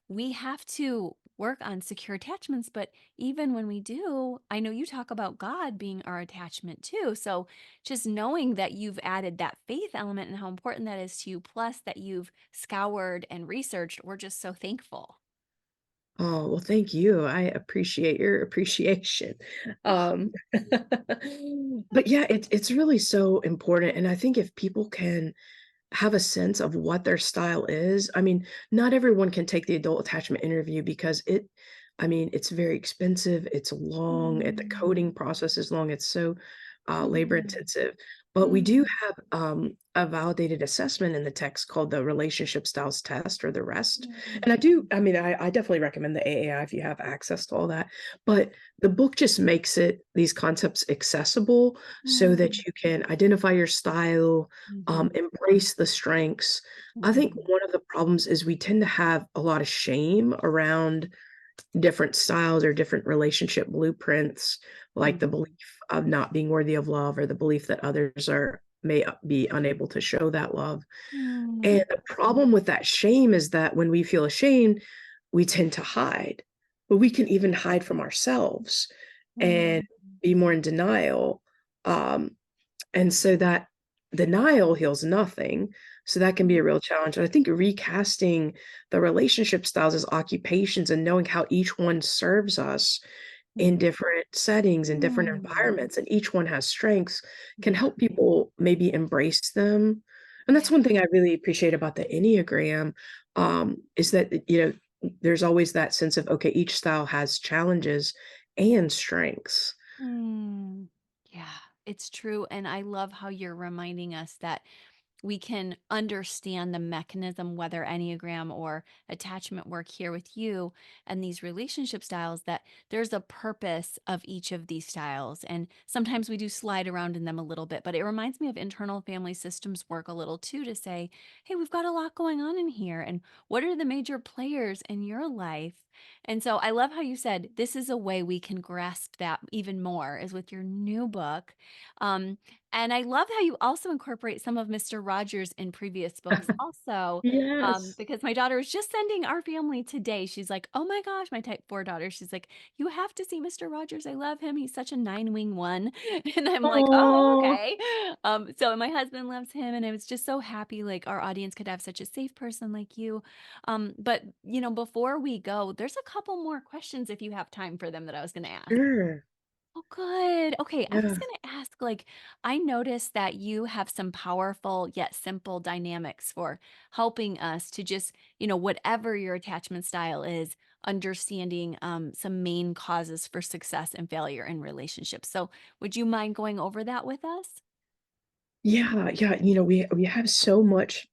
Speaker 1: we have to work on secure attachments, but even when we do, I know you talk about God being our attachment too. So just knowing that you've added that faith element and how important that is to you, plus that you've scoured and researched, we're just so thankful.
Speaker 2: Oh, well, thank you. I appreciate your appreciation.
Speaker 1: Oh,
Speaker 2: Um, but yeah, it's really so important. And I think if people can have a sense of what their style is, I mean, not everyone can take the adult attachment interview because it's very expensive, it's long, the
Speaker 1: mm,
Speaker 2: coding process is long, it's so labor
Speaker 1: mm,
Speaker 2: intensive. But we do
Speaker 1: mm,
Speaker 2: have a validated assessment in the text called the relationship styles test, or the rest.
Speaker 1: mm,
Speaker 2: And I definitely recommend the AAI if you have access to all that. But the book just makes these concepts accessible so that
Speaker 1: mm,
Speaker 2: you can identify your style,
Speaker 1: mhm,
Speaker 2: embrace the strengths. I think
Speaker 1: mhm,
Speaker 2: one of the problems is we tend to have a lot of shame around different styles or different relationship blueprints, like the
Speaker 1: mhm,
Speaker 2: belief of not being worthy of love, or the belief that others may be unable to show that love.
Speaker 1: mm,
Speaker 2: And the problem with that shame is that when we feel ashamed, we tend to hide, but we can even hide from ourselves. and
Speaker 1: Mm.
Speaker 2: be more in denial. Um, and so that denial heals nothing. So that can be a
Speaker 1: Mm.
Speaker 2: real challenge. And I think recasting the relationship styles as occupations and knowing how each one serves us in different settings and different
Speaker 1: Mm.
Speaker 2: environments, and each one has strengths, can
Speaker 1: Yeah.
Speaker 2: help people maybe embrace them. And that's
Speaker 1: Yeah.
Speaker 2: one thing I really appreciate about the Enneagram, is that, there's always that sense of, okay, each style has challenges and strengths.
Speaker 1: Mm. Yeah, it's true. And I love how you're reminding us that we can understand the mechanism, whether Enneagram or attachment work here with you and these relationship styles, that there's a purpose of each of these styles. And sometimes we do slide around in them a little bit, but it reminds me of internal family systems work a little too, to say, hey, we've got a lot going on in here. And what are the major players in your life? And so I love how you said this is a way we can grasp that even more, is with your new book. Um, and I love how you also incorporate some of Mr. Rogers in previous books also,
Speaker 2: Yes.
Speaker 1: because my daughter was just sending our family today. She's like, "Oh my gosh," my type 4 daughter, she's like, "You have to see Mr. Rogers. I love him. He's such a nine-wing one." And I'm like, "Oh,
Speaker 2: Oh,
Speaker 1: okay." So my husband loves him, and I was just so happy like our audience could have such a safe person like you. But before we go, there's a couple more questions if you have time for them that I was going to ask.
Speaker 2: sure.
Speaker 1: Oh, good. Okay, I was
Speaker 2: Yeah.
Speaker 1: gonna ask, like, I noticed that you have some powerful yet simple dynamics for helping us to just, whatever your attachment style is, understanding some main causes for success and failure in relationships. So, would you mind going over that with us?
Speaker 2: Yeah, yeah, we have so much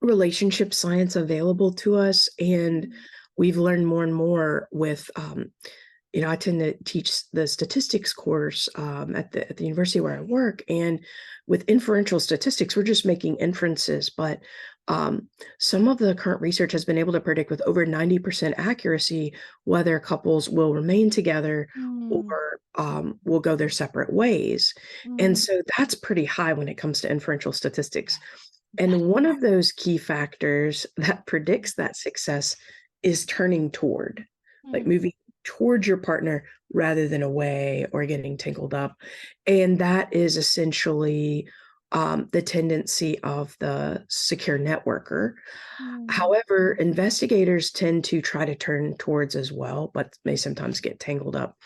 Speaker 2: relationship science available to us, and
Speaker 1: Mm.
Speaker 2: we've learned more and more with, I tend to teach the statistics course, at the university where I work, and with inferential statistics, we're just making inferences, but, some of the current research has been able to predict with over 90% accuracy whether couples will remain together
Speaker 1: Mm.
Speaker 2: or, will go their separate ways, and
Speaker 1: Mm.
Speaker 2: so that's pretty high when it comes to inferential statistics.
Speaker 1: Yeah.
Speaker 2: And
Speaker 1: Yes.
Speaker 2: one of those key factors that
Speaker 1: Mm.
Speaker 2: predicts that success is turning toward, like
Speaker 1: Mm.
Speaker 2: moving towards your partner rather than away or getting tangled up. And that is essentially the tendency of the secure networker.
Speaker 1: Mm.
Speaker 2: However, investigators tend to try to turn towards as well, but may sometimes get tangled up.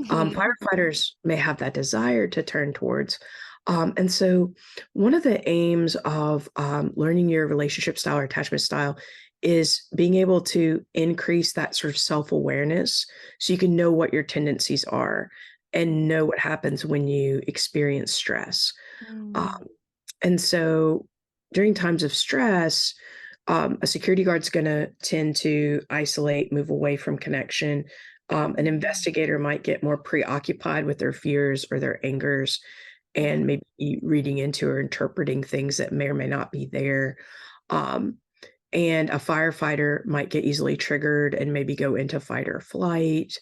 Speaker 2: Firefighters may have that desire to turn towards. And so, one of the aims of learning your relationship style or attachment style is being able to increase that sort of self awareness so you can know what your tendencies are and know what happens when you experience stress. Um,
Speaker 1: Mm.
Speaker 2: and so, during times of stress, a security guard's going to tend to isolate, move away from connection. An
Speaker 1: Mm.
Speaker 2: investigator might get more preoccupied with their fears or their angers
Speaker 1: Yeah.
Speaker 2: and maybe reading into or interpreting things that may or may not be there. Um, and a firefighter might get easily triggered and maybe go into fight or flight,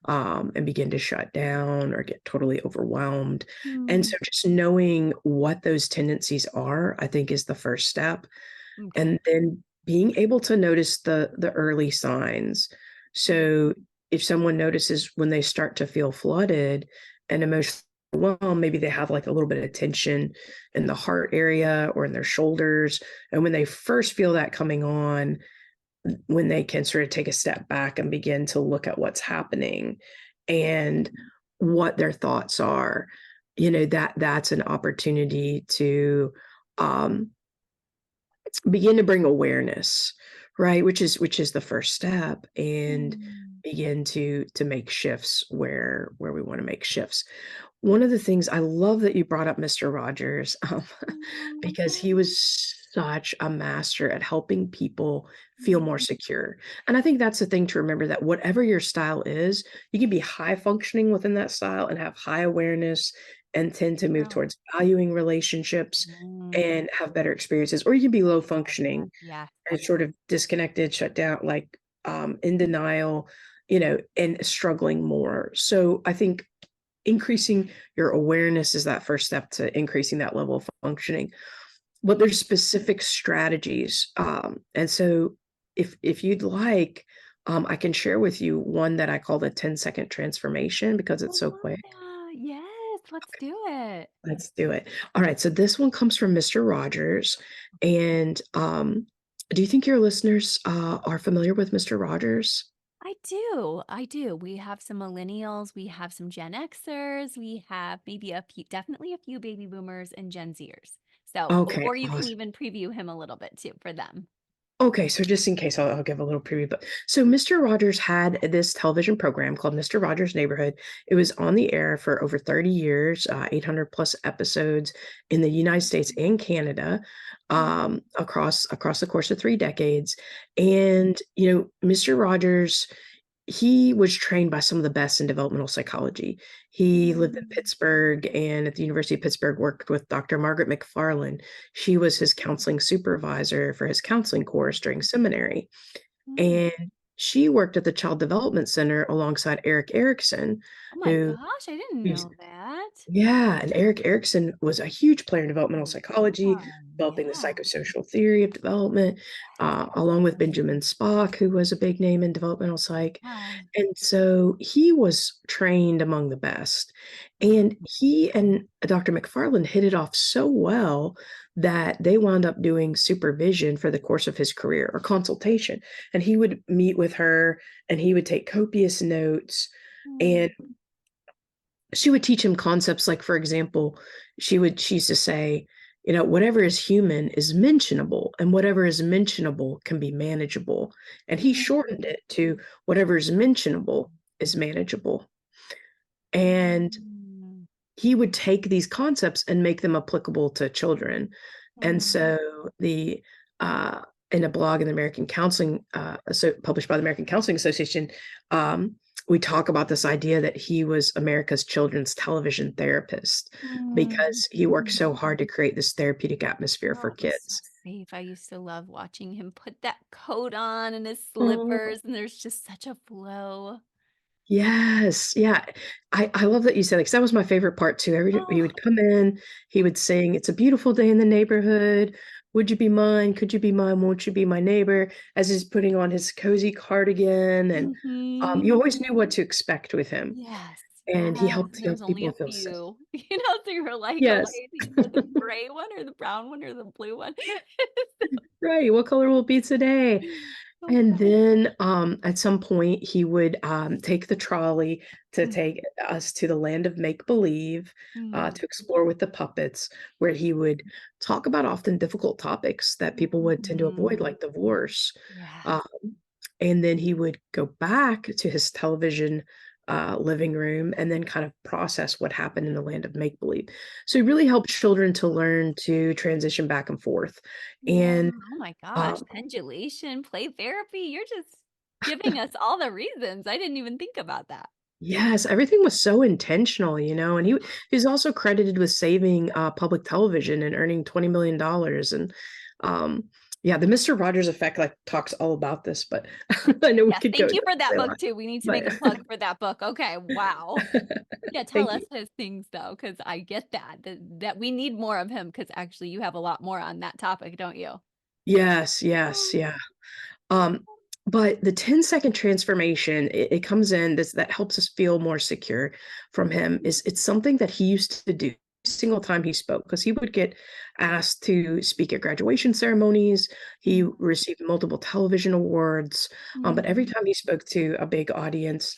Speaker 2: and begin to shut down or get totally overwhelmed. And
Speaker 1: Mm.
Speaker 2: so just knowing what those tendencies are, I think is the first step.
Speaker 1: Okay.
Speaker 2: And then being able to notice the early signs.
Speaker 1: Mm.
Speaker 2: So if someone notices when they start to feel flooded and emotionally overwhelmed, maybe they have like a little bit of tension in the heart area or in their shoulders. And when they first feel that coming on, when they can sort of take a step back and begin to look at what's happening and what their thoughts are, that's an opportunity to um, begin to bring awareness, right? Which is the first step, and
Speaker 1: Mm.
Speaker 2: begin to make shifts where we want to make shifts. One of the things I love that you brought up Mr. Rogers, because he was such a master at helping people feel
Speaker 1: Mm.
Speaker 2: more secure. And I think that's the thing to remember, that whatever your style is, you can be high functioning within that style and have high awareness and tend to move
Speaker 1: True.
Speaker 2: towards valuing relationships
Speaker 1: Mm.
Speaker 2: and have better experiences, or you can be low functioning
Speaker 1: Yes.
Speaker 2: and sort of disconnected, shut down, like in denial, and struggling more. So I think increasing your awareness is that first step to increasing that level of functioning. But there's specific strategies. And so if you'd like, I can share with you one that I call the 10-second transformation because
Speaker 1: I
Speaker 2: it's so
Speaker 1: love
Speaker 2: quick.
Speaker 1: that. Yes, let's do it.
Speaker 2: Let's do it. All right, so this one comes from Mr. Rogers, and, do you think your listeners, are familiar with Mr. Rogers?
Speaker 1: I do. I do. We have some millennials, we have some Gen Xers, we have maybe a few, definitely a few baby boomers and Gen Zers. So,
Speaker 2: Okay,
Speaker 1: or you can
Speaker 2: awesome.
Speaker 1: even preview him a little bit too for them.
Speaker 2: Okay, so just in case, I'll give a little preview. But so Mr. Rogers had this television program called Mr. Rogers' Neighborhood. It was on the air for over 30 years, 800 plus episodes in the United States and Canada, across the course of 3 decades. And Mr. Rogers, he was trained by some of the best in developmental psychology. He lived in
Speaker 1: Mm,
Speaker 2: Pittsburgh and at the University of Pittsburgh worked with Dr. Margaret McFarland. She was his counseling supervisor for his counseling course during seminary.
Speaker 1: mm.
Speaker 2: And she worked at the Child Development Center alongside Eric Erickson,
Speaker 1: Oh my
Speaker 2: who
Speaker 1: gosh, I didn't
Speaker 2: who's
Speaker 1: know that.
Speaker 2: yeah, and Eric Erickson was a huge player in developmental psychology, developing the
Speaker 1: Yeah.
Speaker 2: psychosocial theory of development, along with Benjamin Spock, who was a big name in developmental psych.
Speaker 1: Yeah.
Speaker 2: And so he was trained among the best. And he and Dr. McFarland hit it off so well that they wound up doing supervision for the course of his career or consultation. And he would meet with her and he would take copious notes.
Speaker 1: Mm,
Speaker 2: And she would teach him concepts like, for example, she used to say, whatever is human is mentionable, and whatever is mentionable can be manageable. And he shortened it to whatever is mentionable is manageable. And
Speaker 1: mm,
Speaker 2: he would take these concepts and make them applicable to children. And
Speaker 1: mm,
Speaker 2: so the uh, in a blog in the American Counseling, published by the American Counseling Association, we talk about this idea that he was America's children's television therapist
Speaker 1: mm.
Speaker 2: because he worked so hard to create this therapeutic atmosphere
Speaker 1: Oh,
Speaker 2: for
Speaker 1: it was so
Speaker 2: kids.
Speaker 1: safe. I used to love watching him put that coat on and his
Speaker 2: Oh,
Speaker 1: slippers, and there's just such a flow.
Speaker 2: yes, yeah. I love that you said it because that was my favorite part too. He
Speaker 1: Oh,
Speaker 2: would come in, he would sing, "It's a beautiful day in the neighborhood. Would you be mine? Could you be mine? Won't you be my neighbor?" As he's putting on his cozy cardigan, and you
Speaker 1: mhm.
Speaker 2: always knew what to expect with him,
Speaker 1: Yes,
Speaker 2: and he
Speaker 1: yes,
Speaker 2: helped
Speaker 1: and
Speaker 2: he
Speaker 1: there's
Speaker 2: helped
Speaker 1: only
Speaker 2: people
Speaker 1: a
Speaker 2: feel safe.
Speaker 1: few, so you were like,
Speaker 2: Yes.
Speaker 1: amazing for the gray one or the brown one or the blue one.
Speaker 2: Right, "What color will it be today?"
Speaker 1: So
Speaker 2: And
Speaker 1: funny.
Speaker 2: then, at some point, he would, take the trolley to
Speaker 1: Mm,
Speaker 2: take us to the land of make believe,
Speaker 1: mm,
Speaker 2: to explore with the puppets, where he would talk about often difficult topics that people would tend to avoid,
Speaker 1: mhm.
Speaker 2: like divorce.
Speaker 1: Yes.
Speaker 2: Um, and then he would go back to his television, living room and then kind of process what happened in the land of make believe. So he really helped children to learn to transition back and forth.
Speaker 1: Yeah.
Speaker 2: And,
Speaker 1: Oh my gosh,
Speaker 2: um
Speaker 1: pendulation, play therapy, you're just giving us all the reasons. I didn't even think about that.
Speaker 2: Yes, everything was so intentional, and he's also credited with saving, public television and earning $20 million. And, um, yeah, the Mister Rogers Effect, like, talks all about this, but I know we
Speaker 1: Yes,
Speaker 2: could go
Speaker 1: thank you
Speaker 2: down
Speaker 1: for that
Speaker 2: that
Speaker 1: book
Speaker 2: line,
Speaker 1: too. We need to
Speaker 2: but
Speaker 1: make a plug for that book. Okay, wow. Yeah, tell
Speaker 2: thank
Speaker 1: us
Speaker 2: you.
Speaker 1: his things though, because I get that we need more of him. Because actually you have a lot more on that topic, don't you?
Speaker 2: Yes, yes,
Speaker 1: Oh,
Speaker 2: yeah. Um, but the 10-second transformation, it comes in this that helps us feel more secure from him is it's something that he used to do single time he spoke because he would get asked to speak at graduation ceremonies. He
Speaker 1: mm,
Speaker 2: received multiple television awards, but every
Speaker 1: mm,
Speaker 2: time he spoke to a big audience,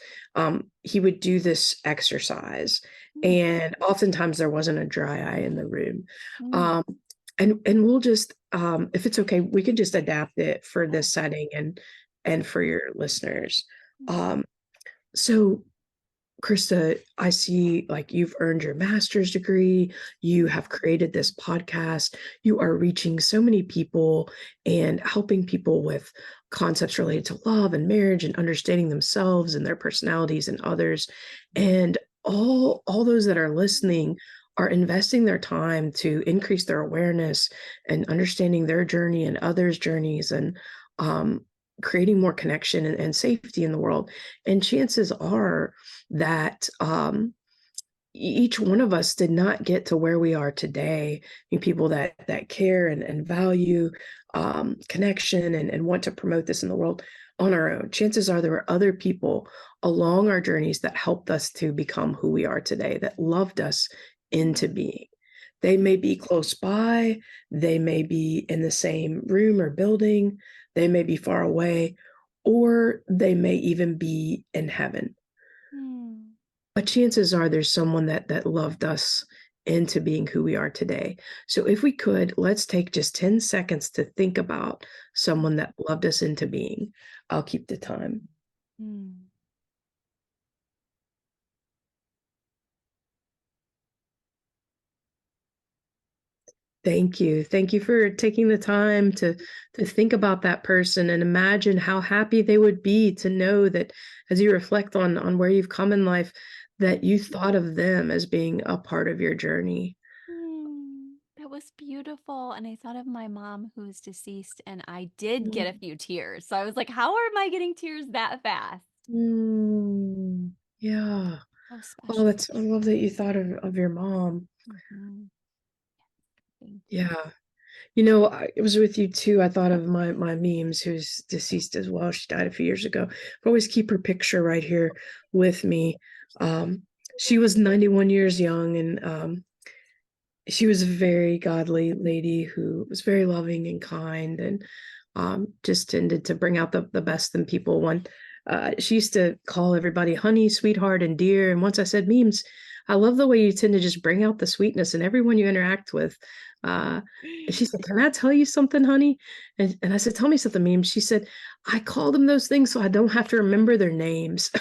Speaker 2: he would do this exercise,
Speaker 1: mm,
Speaker 2: and oftentimes there wasn't a dry eye in the room.
Speaker 1: mm.
Speaker 2: Um, and we'll just, if it's okay, we can just adapt it for
Speaker 1: Yeah.
Speaker 2: this setting and for your listeners.
Speaker 1: Mm,
Speaker 2: Um, so Krista, I see like you've earned your master's degree, you
Speaker 1: mm,
Speaker 2: have created this podcast, you are reaching so many people and helping people with concepts related to love and marriage and understanding themselves and their personalities and others. And all those that are listening are investing their time to increase their awareness and understanding their journey and others' journeys and um, creating more connection and safety in the world. And chances are that each one of us did not get to where we are today. I mean, people that care and value connection and want to promote this in the world on our own. Chances are there were other people along our journeys that helped us to become who we are today, that loved us into
Speaker 1: Mm,
Speaker 2: being. They may be close by, they may be in the same room or building, they may be far away, or they may even be in heaven.
Speaker 1: mm,
Speaker 2: But chances are there's someone that loved us into being who we are today. So if we could, let's take just 10 seconds to think about
Speaker 1: mm,
Speaker 2: someone that loved us into being. I'll keep the time.
Speaker 1: mm.
Speaker 2: Thank you. Thank you for taking the time to think about that person and imagine how happy they would be to know that as you reflect on where you've come in life, that you thought of them as being a part of your journey.
Speaker 1: That was beautiful, and I thought of my mom who's deceased, and I did get a
Speaker 2: Mm.
Speaker 1: few tears. So I was like, "How am I getting tears that fast?"
Speaker 2: Mm. Yeah.
Speaker 1: So
Speaker 2: Oh,
Speaker 1: special.
Speaker 2: that's I love that you thought of your mom.
Speaker 1: Mhm. Thank you.
Speaker 2: Yeah. You know, I was with you too. I thought of my memes who's deceased as well. She died a few years ago. I always keep her picture right here with me. Um, she was 91 years young, and she was a very godly lady who was very loving and kind, and just tended to bring out the best in people. She used to call everybody honey, sweetheart, and dear. And once I said, Memes, I love the way you tend to just bring out the sweetness in everyone you interact with. Uh, and she said, can I tell you something, honey? And I said, tell me something, Memes. She said, I call them those things so I don't have to remember their names.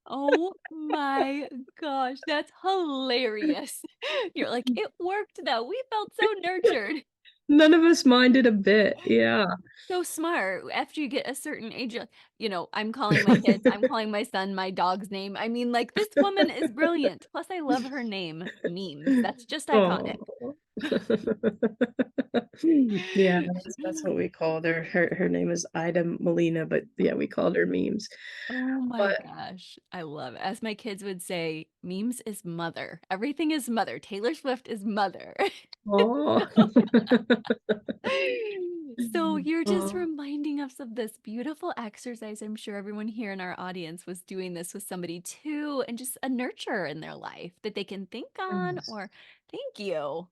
Speaker 1: Oh my gosh, that's hilarious. You're like, "It worked though. We felt so nurtured."
Speaker 2: None of us minded a bit. Yeah.
Speaker 1: So smart. After you get a certain age, you're like, I'm calling my kids, I'm calling my son my dog's name. I mean, like, this woman is brilliant. Plus, I love her name, Memes. That's just iconic.
Speaker 2: Oh. Yeah, that's what we called her. Her name is Ida Molina, but yeah, we called her Memes.
Speaker 1: Oh my
Speaker 2: But
Speaker 1: gosh. I love it. As my kids would say, Memes is mother. Everything is mother. Taylor Swift is mother.
Speaker 2: oh.
Speaker 1: So you're just
Speaker 2: Oh,
Speaker 1: reminding us of this beautiful exercise. I'm sure everyone here in our audience was doing this with somebody too, and just a nurture in their life that they can think on
Speaker 2: yes.
Speaker 1: or thank you.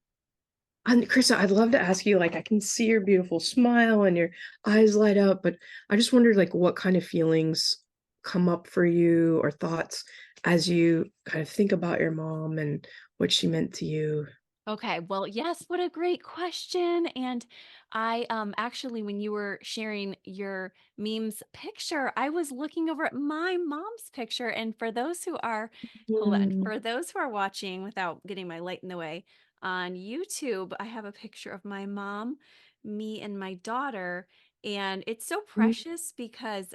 Speaker 2: And Krista, I'd love to ask you, like, I can see your beautiful smile and your eyes light up, but I just wondered, like, what kind of feelings come up for you or thoughts as you kind of think about your mom and what she meant to you?
Speaker 1: Okay, well, yes, what a great question. And I actually when you were sharing your memes picture, I was looking over at my mom's picture. And for those who are, hold on,
Speaker 2: Mm,
Speaker 1: for those who are watching without getting my light in the way on YouTube, I have a picture of my mom, me, and my daughter. And it's so
Speaker 2: mm,
Speaker 1: precious because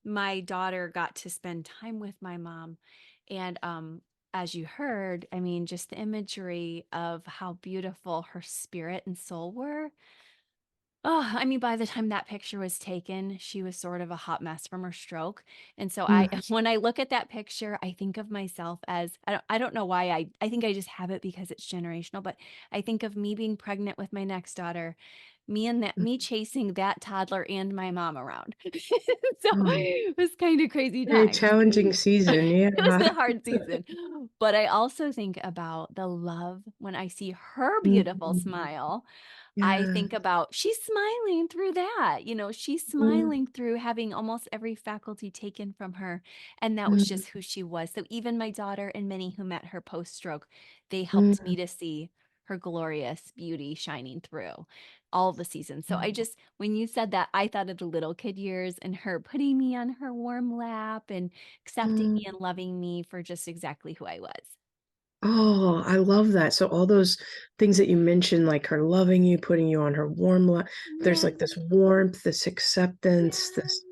Speaker 1: my daughter got to spend time with my mom. And as you heard, I mean, just the imagery of how beautiful her spirit and soul were. Oh, I mean, by the time that picture was taken, she was sort of a hot mess from her stroke. And so
Speaker 2: mm,
Speaker 1: when I look at that picture, I think of myself as, I don't know why I think I just have it because it's generational, but I think of me being pregnant with my next daughter, me
Speaker 2: mm,
Speaker 1: chasing that toddler and my mom around. So
Speaker 2: mm.
Speaker 1: it was kind of crazy
Speaker 2: Very
Speaker 1: times.
Speaker 2: challenging season,
Speaker 1: It was
Speaker 2: yeah.
Speaker 1: a hard season. But I also think about the love when I see her beautiful
Speaker 2: Mhm.
Speaker 1: smile. I
Speaker 2: Yeah.
Speaker 1: think about she's smiling through that, she's
Speaker 2: Mm,
Speaker 1: smiling through having almost every faculty taken from her, and that was
Speaker 2: mm,
Speaker 1: just who she was. So even my daughter and many who met her post-stroke, they helped
Speaker 2: mm,
Speaker 1: me to see her glorious beauty shining through all the seasons. So I
Speaker 2: mm,
Speaker 1: just when you said that, I thought of the little kid years and her putting me on her warm lap and accepting me
Speaker 2: mm.
Speaker 1: and loving me for just exactly who I was.
Speaker 2: Oh, I love that. So all those things that you mentioned, like her loving you, putting you on her warm lap, there's
Speaker 1: Yeah.
Speaker 2: like this warmth, this acceptance,
Speaker 1: Yeah.
Speaker 2: this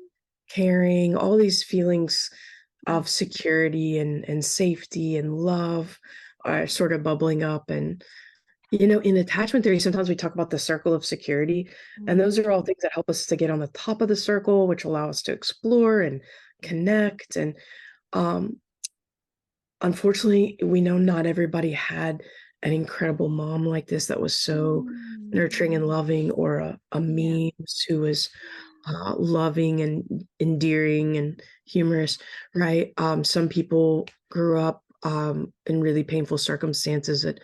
Speaker 2: caring, all these feelings
Speaker 1: Mm,
Speaker 2: of security and safety and love are sort of bubbling up. And in attachment theory, sometimes we talk about the circle of security, and those are all
Speaker 1: mm,
Speaker 2: things that help us to get on the top of the circle, which allow us to explore and connect. And um, unfortunately, we know not everybody had an incredible mom like this that was so
Speaker 1: mm.
Speaker 2: nurturing and loving, or a
Speaker 1: Yeah.
Speaker 2: Memes who was loving and endearing and humorous, right? Some people grew up in really painful circumstances that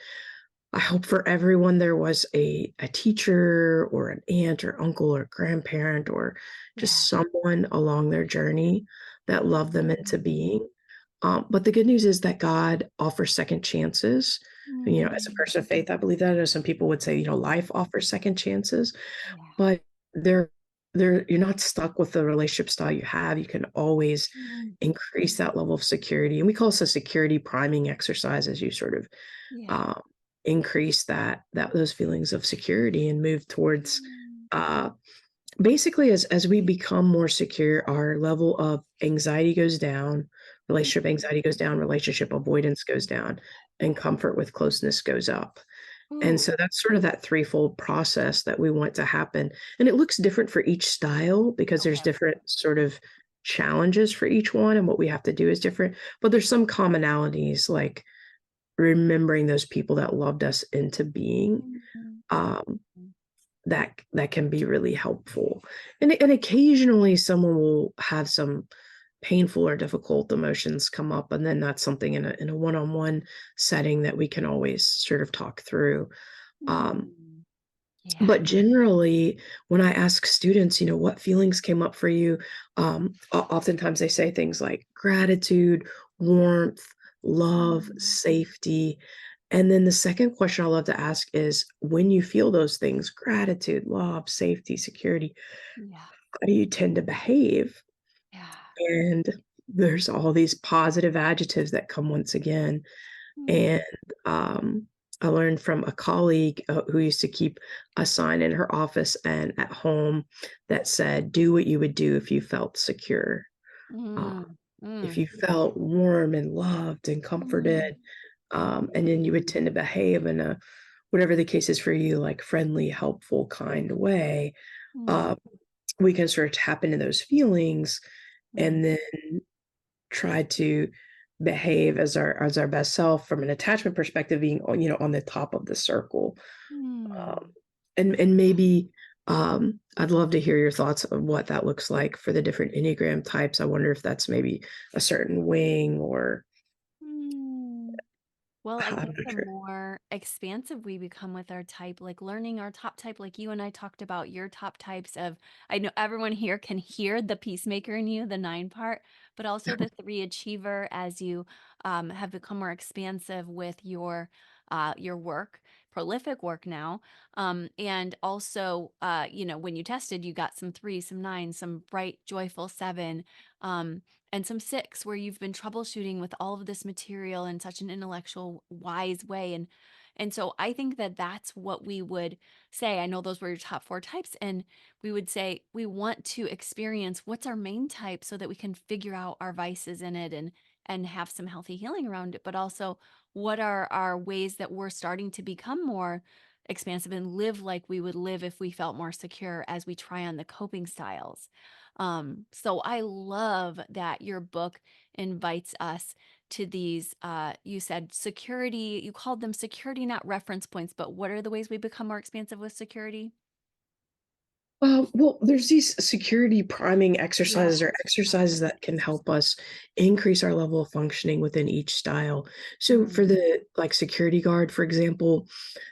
Speaker 2: I hope for everyone there was a teacher or an aunt or uncle or grandparent or
Speaker 1: Yeah.
Speaker 2: just someone along their journey that loved them into
Speaker 1: Mhm.
Speaker 2: being. But the good news is that God offers second chances. You know, as a
Speaker 1: Mm.
Speaker 2: person of faith, I believe that. As some people would say, you know, life offers second chances,
Speaker 1: Yeah.
Speaker 2: but they're you're not stuck with the relationship style you have. You can always
Speaker 1: Mhm.
Speaker 2: increase that level of security. And we call this a security priming exercise as you sort of
Speaker 1: Yeah.
Speaker 2: um, increase that those feelings of security and move towards
Speaker 1: Mm.
Speaker 2: uh, basically as we become more secure, our level of anxiety goes down, relationship anxiety goes down, relationship avoidance goes down, and comfort with closeness goes up. And
Speaker 1: Ooh,
Speaker 2: so that's sort of that threefold process that we want to happen. And it looks different for each style because there's
Speaker 1: okay.
Speaker 2: different sort of challenges for each one, and what we have to do is different. But there's some commonalities like remembering those people that loved us into being.
Speaker 1: Mhm.
Speaker 2: Um, that can be really helpful. And occasionally someone will have some painful or difficult emotions come up, and then that's something in a one-on-one setting that we can always sort of talk through. Um,
Speaker 1: Mm. Yeah.
Speaker 2: but generally, when I ask students, you know, what feelings came up for you, oftentimes they say things like gratitude, warmth, love,
Speaker 1: Mm.
Speaker 2: safety. And then the second question I love to ask is when you feel those things, gratitude, love, safety, security,
Speaker 1: Yeah.
Speaker 2: how do you tend to behave?
Speaker 1: Yeah.
Speaker 2: And there's all these positive adjectives that come once again.
Speaker 1: Mm.
Speaker 2: And, I learned from a colleague, who used to keep a sign in her office and at home that said, "Do what you would do if you felt secure." Uh,
Speaker 1: Mm.
Speaker 2: if
Speaker 1: Mm.
Speaker 2: you felt warm and loved and comforted,
Speaker 1: Mm.
Speaker 2: and then you would tend to behave in a whatever the case is for you, like friendly, helpful, kind way,
Speaker 1: Mm.
Speaker 2: uh, we can sort of tap into those feelings
Speaker 1: Mm.
Speaker 2: and then try to behave as our best self from an attachment perspective, being on, you know, on the top of the circle. Um,
Speaker 1: Mm.
Speaker 2: and maybe I'd love to hear your thoughts of what that looks like for the different Enneagram types. I wonder if that's maybe a certain wing or
Speaker 1: Mm. Well, I
Speaker 2: I'm
Speaker 1: think
Speaker 2: not
Speaker 1: the
Speaker 2: sure.
Speaker 1: more expansive we become with our type, like learning our top type, like you and I talked about your top types of, I know everyone here can hear the peacemaker in you, the nine part, but also the three achiever as you have become more expansive with your work, prolific work now. And also, when you tested, you got some three, some nine, some bright, joyful seven. And some six where you've been troubleshooting with all of this material in such an intellectual wise way, and so I think that that's what we would say. I know those were your top four types, and we would say we want to experience what's our main type so that we can figure out our vices in it and have some healthy healing around it, but also what are our ways that we're starting to become more expansive and live like we would live if we felt more secure as we try on the coping styles. So I love that your book invites us to these, you said security, you called them security, not reference points, but what are the ways we become more expansive with security?
Speaker 2: Well, there's these security priming exercises or
Speaker 1: Yes.
Speaker 2: exercises that can help us increase our level of functioning within each style. So for
Speaker 1: Mm,
Speaker 2: the like security guard, for example,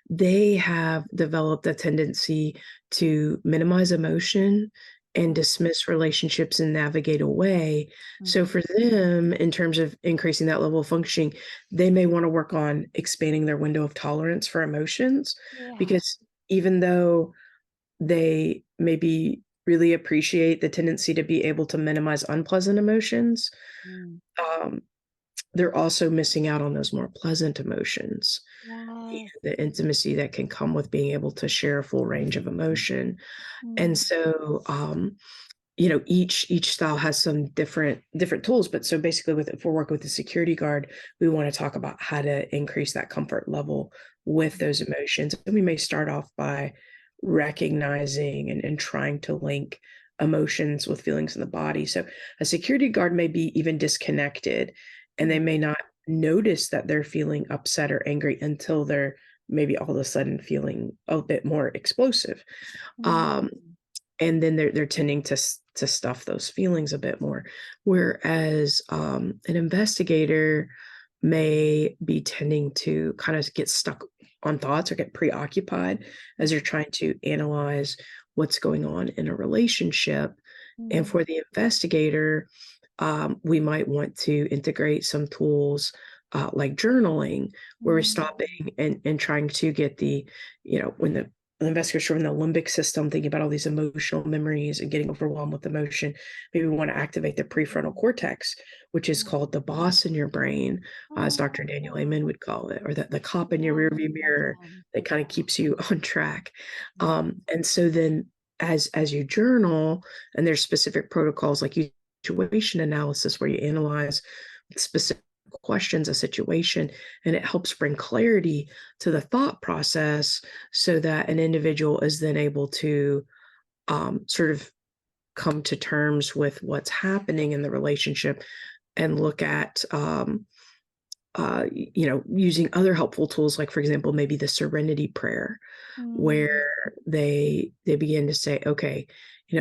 Speaker 2: they have developed a tendency to minimize emotion and
Speaker 1: mm,
Speaker 2: dismiss relationships and navigate away. So
Speaker 1: mhm.
Speaker 2: for them, in terms of increasing that level of functioning, they may want to work on expanding their window of tolerance for emotions
Speaker 1: Yeah.
Speaker 2: because even though they maybe really appreciate the tendency to be able to minimize unpleasant emotions,
Speaker 1: Mm.
Speaker 2: um, they're also missing out on those more pleasant emotions and
Speaker 1: Yes.
Speaker 2: the intimacy that can come with being able to share a full range of emotion. And
Speaker 1: Mm,
Speaker 2: so, you know, each style has some different tools. But so basically, with if we're working with the security guard, we want to talk about how to increase that comfort level with those emotions. And we may start off by recognizing and trying to link emotions with feelings in the body. So a security guard may be even disconnected and they
Speaker 1: mm,
Speaker 2: may not notice that they're feeling upset or angry until they're maybe all of a sudden feeling a bit more explosive.
Speaker 1: mm,
Speaker 2: Um, and then they're tending to stuff those feelings a bit more. Whereas, an investigator may be tending to kind of get stuck on thoughts or get preoccupied as they're trying to analyze what's going on in a relationship. And
Speaker 1: Mm,
Speaker 2: for the investigator, we might want to integrate some tools like journaling, where we're
Speaker 1: mm,
Speaker 2: stopping and trying to get when the investigators from the limbic system, thinking about all these emotional memories and getting overwhelmed with emotion. Maybe we want to activate the prefrontal cortex, which is
Speaker 1: mm.
Speaker 2: called the boss in your brain, as Dr. Daniel Amen
Speaker 1: Oh,
Speaker 2: would call it, or the cop in your
Speaker 1: yeah,
Speaker 2: rearview
Speaker 1: love
Speaker 2: mirror
Speaker 1: them.
Speaker 2: that kind of keeps you on track.
Speaker 1: Mm,
Speaker 2: And so then as you journal, and there's specific protocols like situation analysis where you analyze specific questions, a situation, and it helps bring clarity to the thought process so that an individual is then able to sort of come to terms with what's happening in the relationship and look at using other helpful tools, like for example maybe the serenity prayer, where
Speaker 1: mm,
Speaker 2: they begin to say, okay,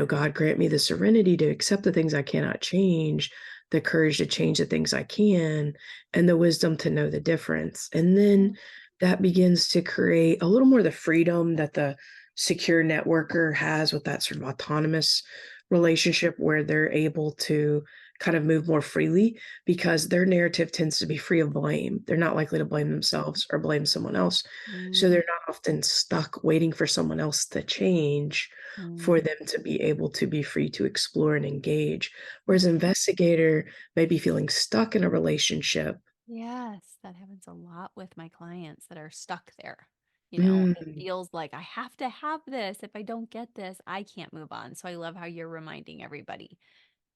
Speaker 2: God, grant me the serenity to accept the things I cannot change, the courage to change the things I can, and the wisdom to know the difference. And then
Speaker 1: mm,
Speaker 2: that begins to create a little more of the freedom that the secure networker has with that sort of autonomous relationship, where they're able to kind of move more freely because their narrative tends to be free of blame. They're not likely to blame themselves or blame someone else. So
Speaker 1: mm,
Speaker 2: they're not often stuck waiting for someone else to change
Speaker 1: mm,
Speaker 2: for them to be able to be free to explore and engage. Whereas
Speaker 1: mm.
Speaker 2: investigator may be feeling stuck in a relationship.
Speaker 1: Yes, that happens a lot with my clients that are stuck there. It
Speaker 2: Mm,
Speaker 1: feels like I have to have this. If I don't get this, I can't move on. So I love how you're reminding everybody.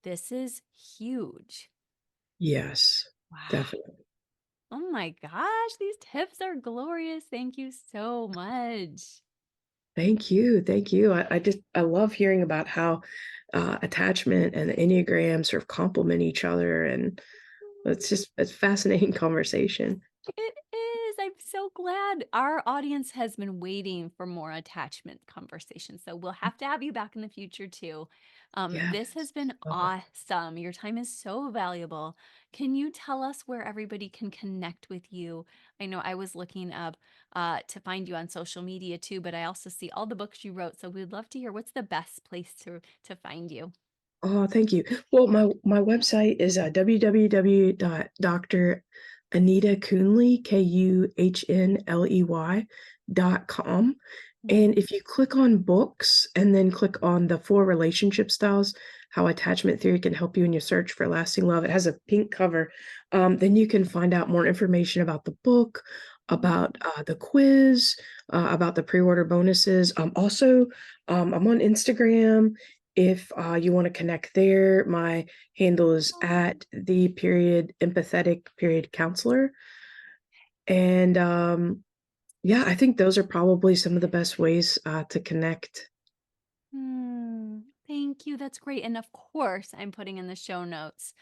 Speaker 1: This is huge.
Speaker 2: yes,
Speaker 1: Wow.
Speaker 2: definitely.
Speaker 1: Oh my gosh, these tips are glorious. Thank you so much.
Speaker 2: Thank you. Thank you. I love hearing about how attachment and the Enneagram sort of complement each other. And it's fascinating conversation.
Speaker 1: It is. I'm so glad. Our audience has been waiting for more attachment conversations. So we'll have to have you back in the future too. This has
Speaker 2: Yes.
Speaker 1: been
Speaker 2: Love it.
Speaker 1: awesome. Your time is so valuable. Can you tell us where everybody can connect with you? I know I was looking up to find you on social media too, but I also see all the books you wrote. So we'd love to hear what's the best place to find you.
Speaker 2: Oh, thank you. Well, my website is www.dranitakuhnley, Kuhnley.com. And
Speaker 1: Mm,
Speaker 2: if you click on books and then click on the four relationship styles, how attachment theory can help you in your search for lasting love, it has a pink cover. Then you can find out more information about the book,
Speaker 1: mm,
Speaker 2: about the quiz, about the pre-order bonuses. Also, I'm on Instagram if you want to connect there. My handle is
Speaker 1: oh,
Speaker 2: at the period empathetic period counselor. And yeah, I think those are probably some of the best ways to connect.
Speaker 1: Thank you. That's great. And of course, I'm putting in the show notes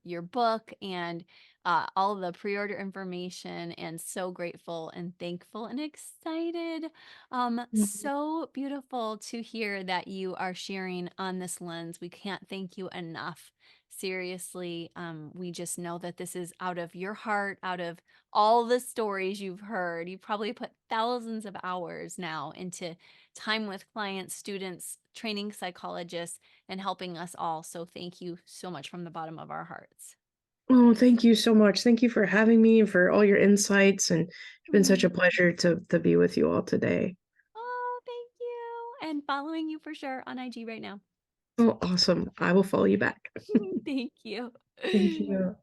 Speaker 1: your book and all of the pre-order information. And so grateful and thankful and excited.
Speaker 2: Mhm.
Speaker 1: So beautiful to hear that you are sharing on this lens. We can't thank you enough. Seriously, we just know that this is out of your heart, out of all the stories you've heard. You probably put thousands of hours now into time with clients, students, training psychologists, and helping us all. So thank you so much from the bottom of our hearts.
Speaker 2: Oh, thank you so much. Thank you for having me and for all your insights. And it's been such a
Speaker 1: Mm.
Speaker 2: pleasure to be with you all today.
Speaker 1: Oh, thank you. And following you for sure on IG right now.
Speaker 2: Oh, awesome. I will follow you back.
Speaker 1: Thank you.
Speaker 2: Thank you.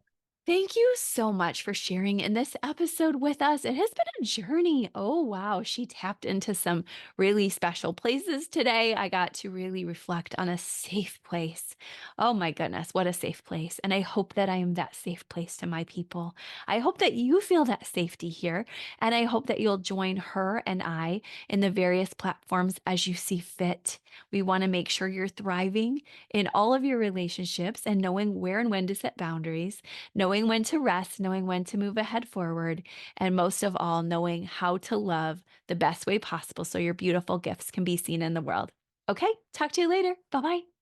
Speaker 1: Thank you so much for sharing in this episode with us. It has been a journey. Oh, wow. She tapped into some really special places today. I got to really reflect on a safe place. Oh, my goodness. What a safe place. And I hope that I am that safe place to my people. I hope that you feel that safety here. And I hope that you'll join her and I in the various platforms as you see fit. We want to make sure you're thriving in all of your relationships and knowing where and when to set boundaries, knowing when to rest, knowing when to move ahead forward, and most of all, knowing how to love the best way possible so your beautiful gifts can be seen in the world. Okay, talk to you later. Bye bye.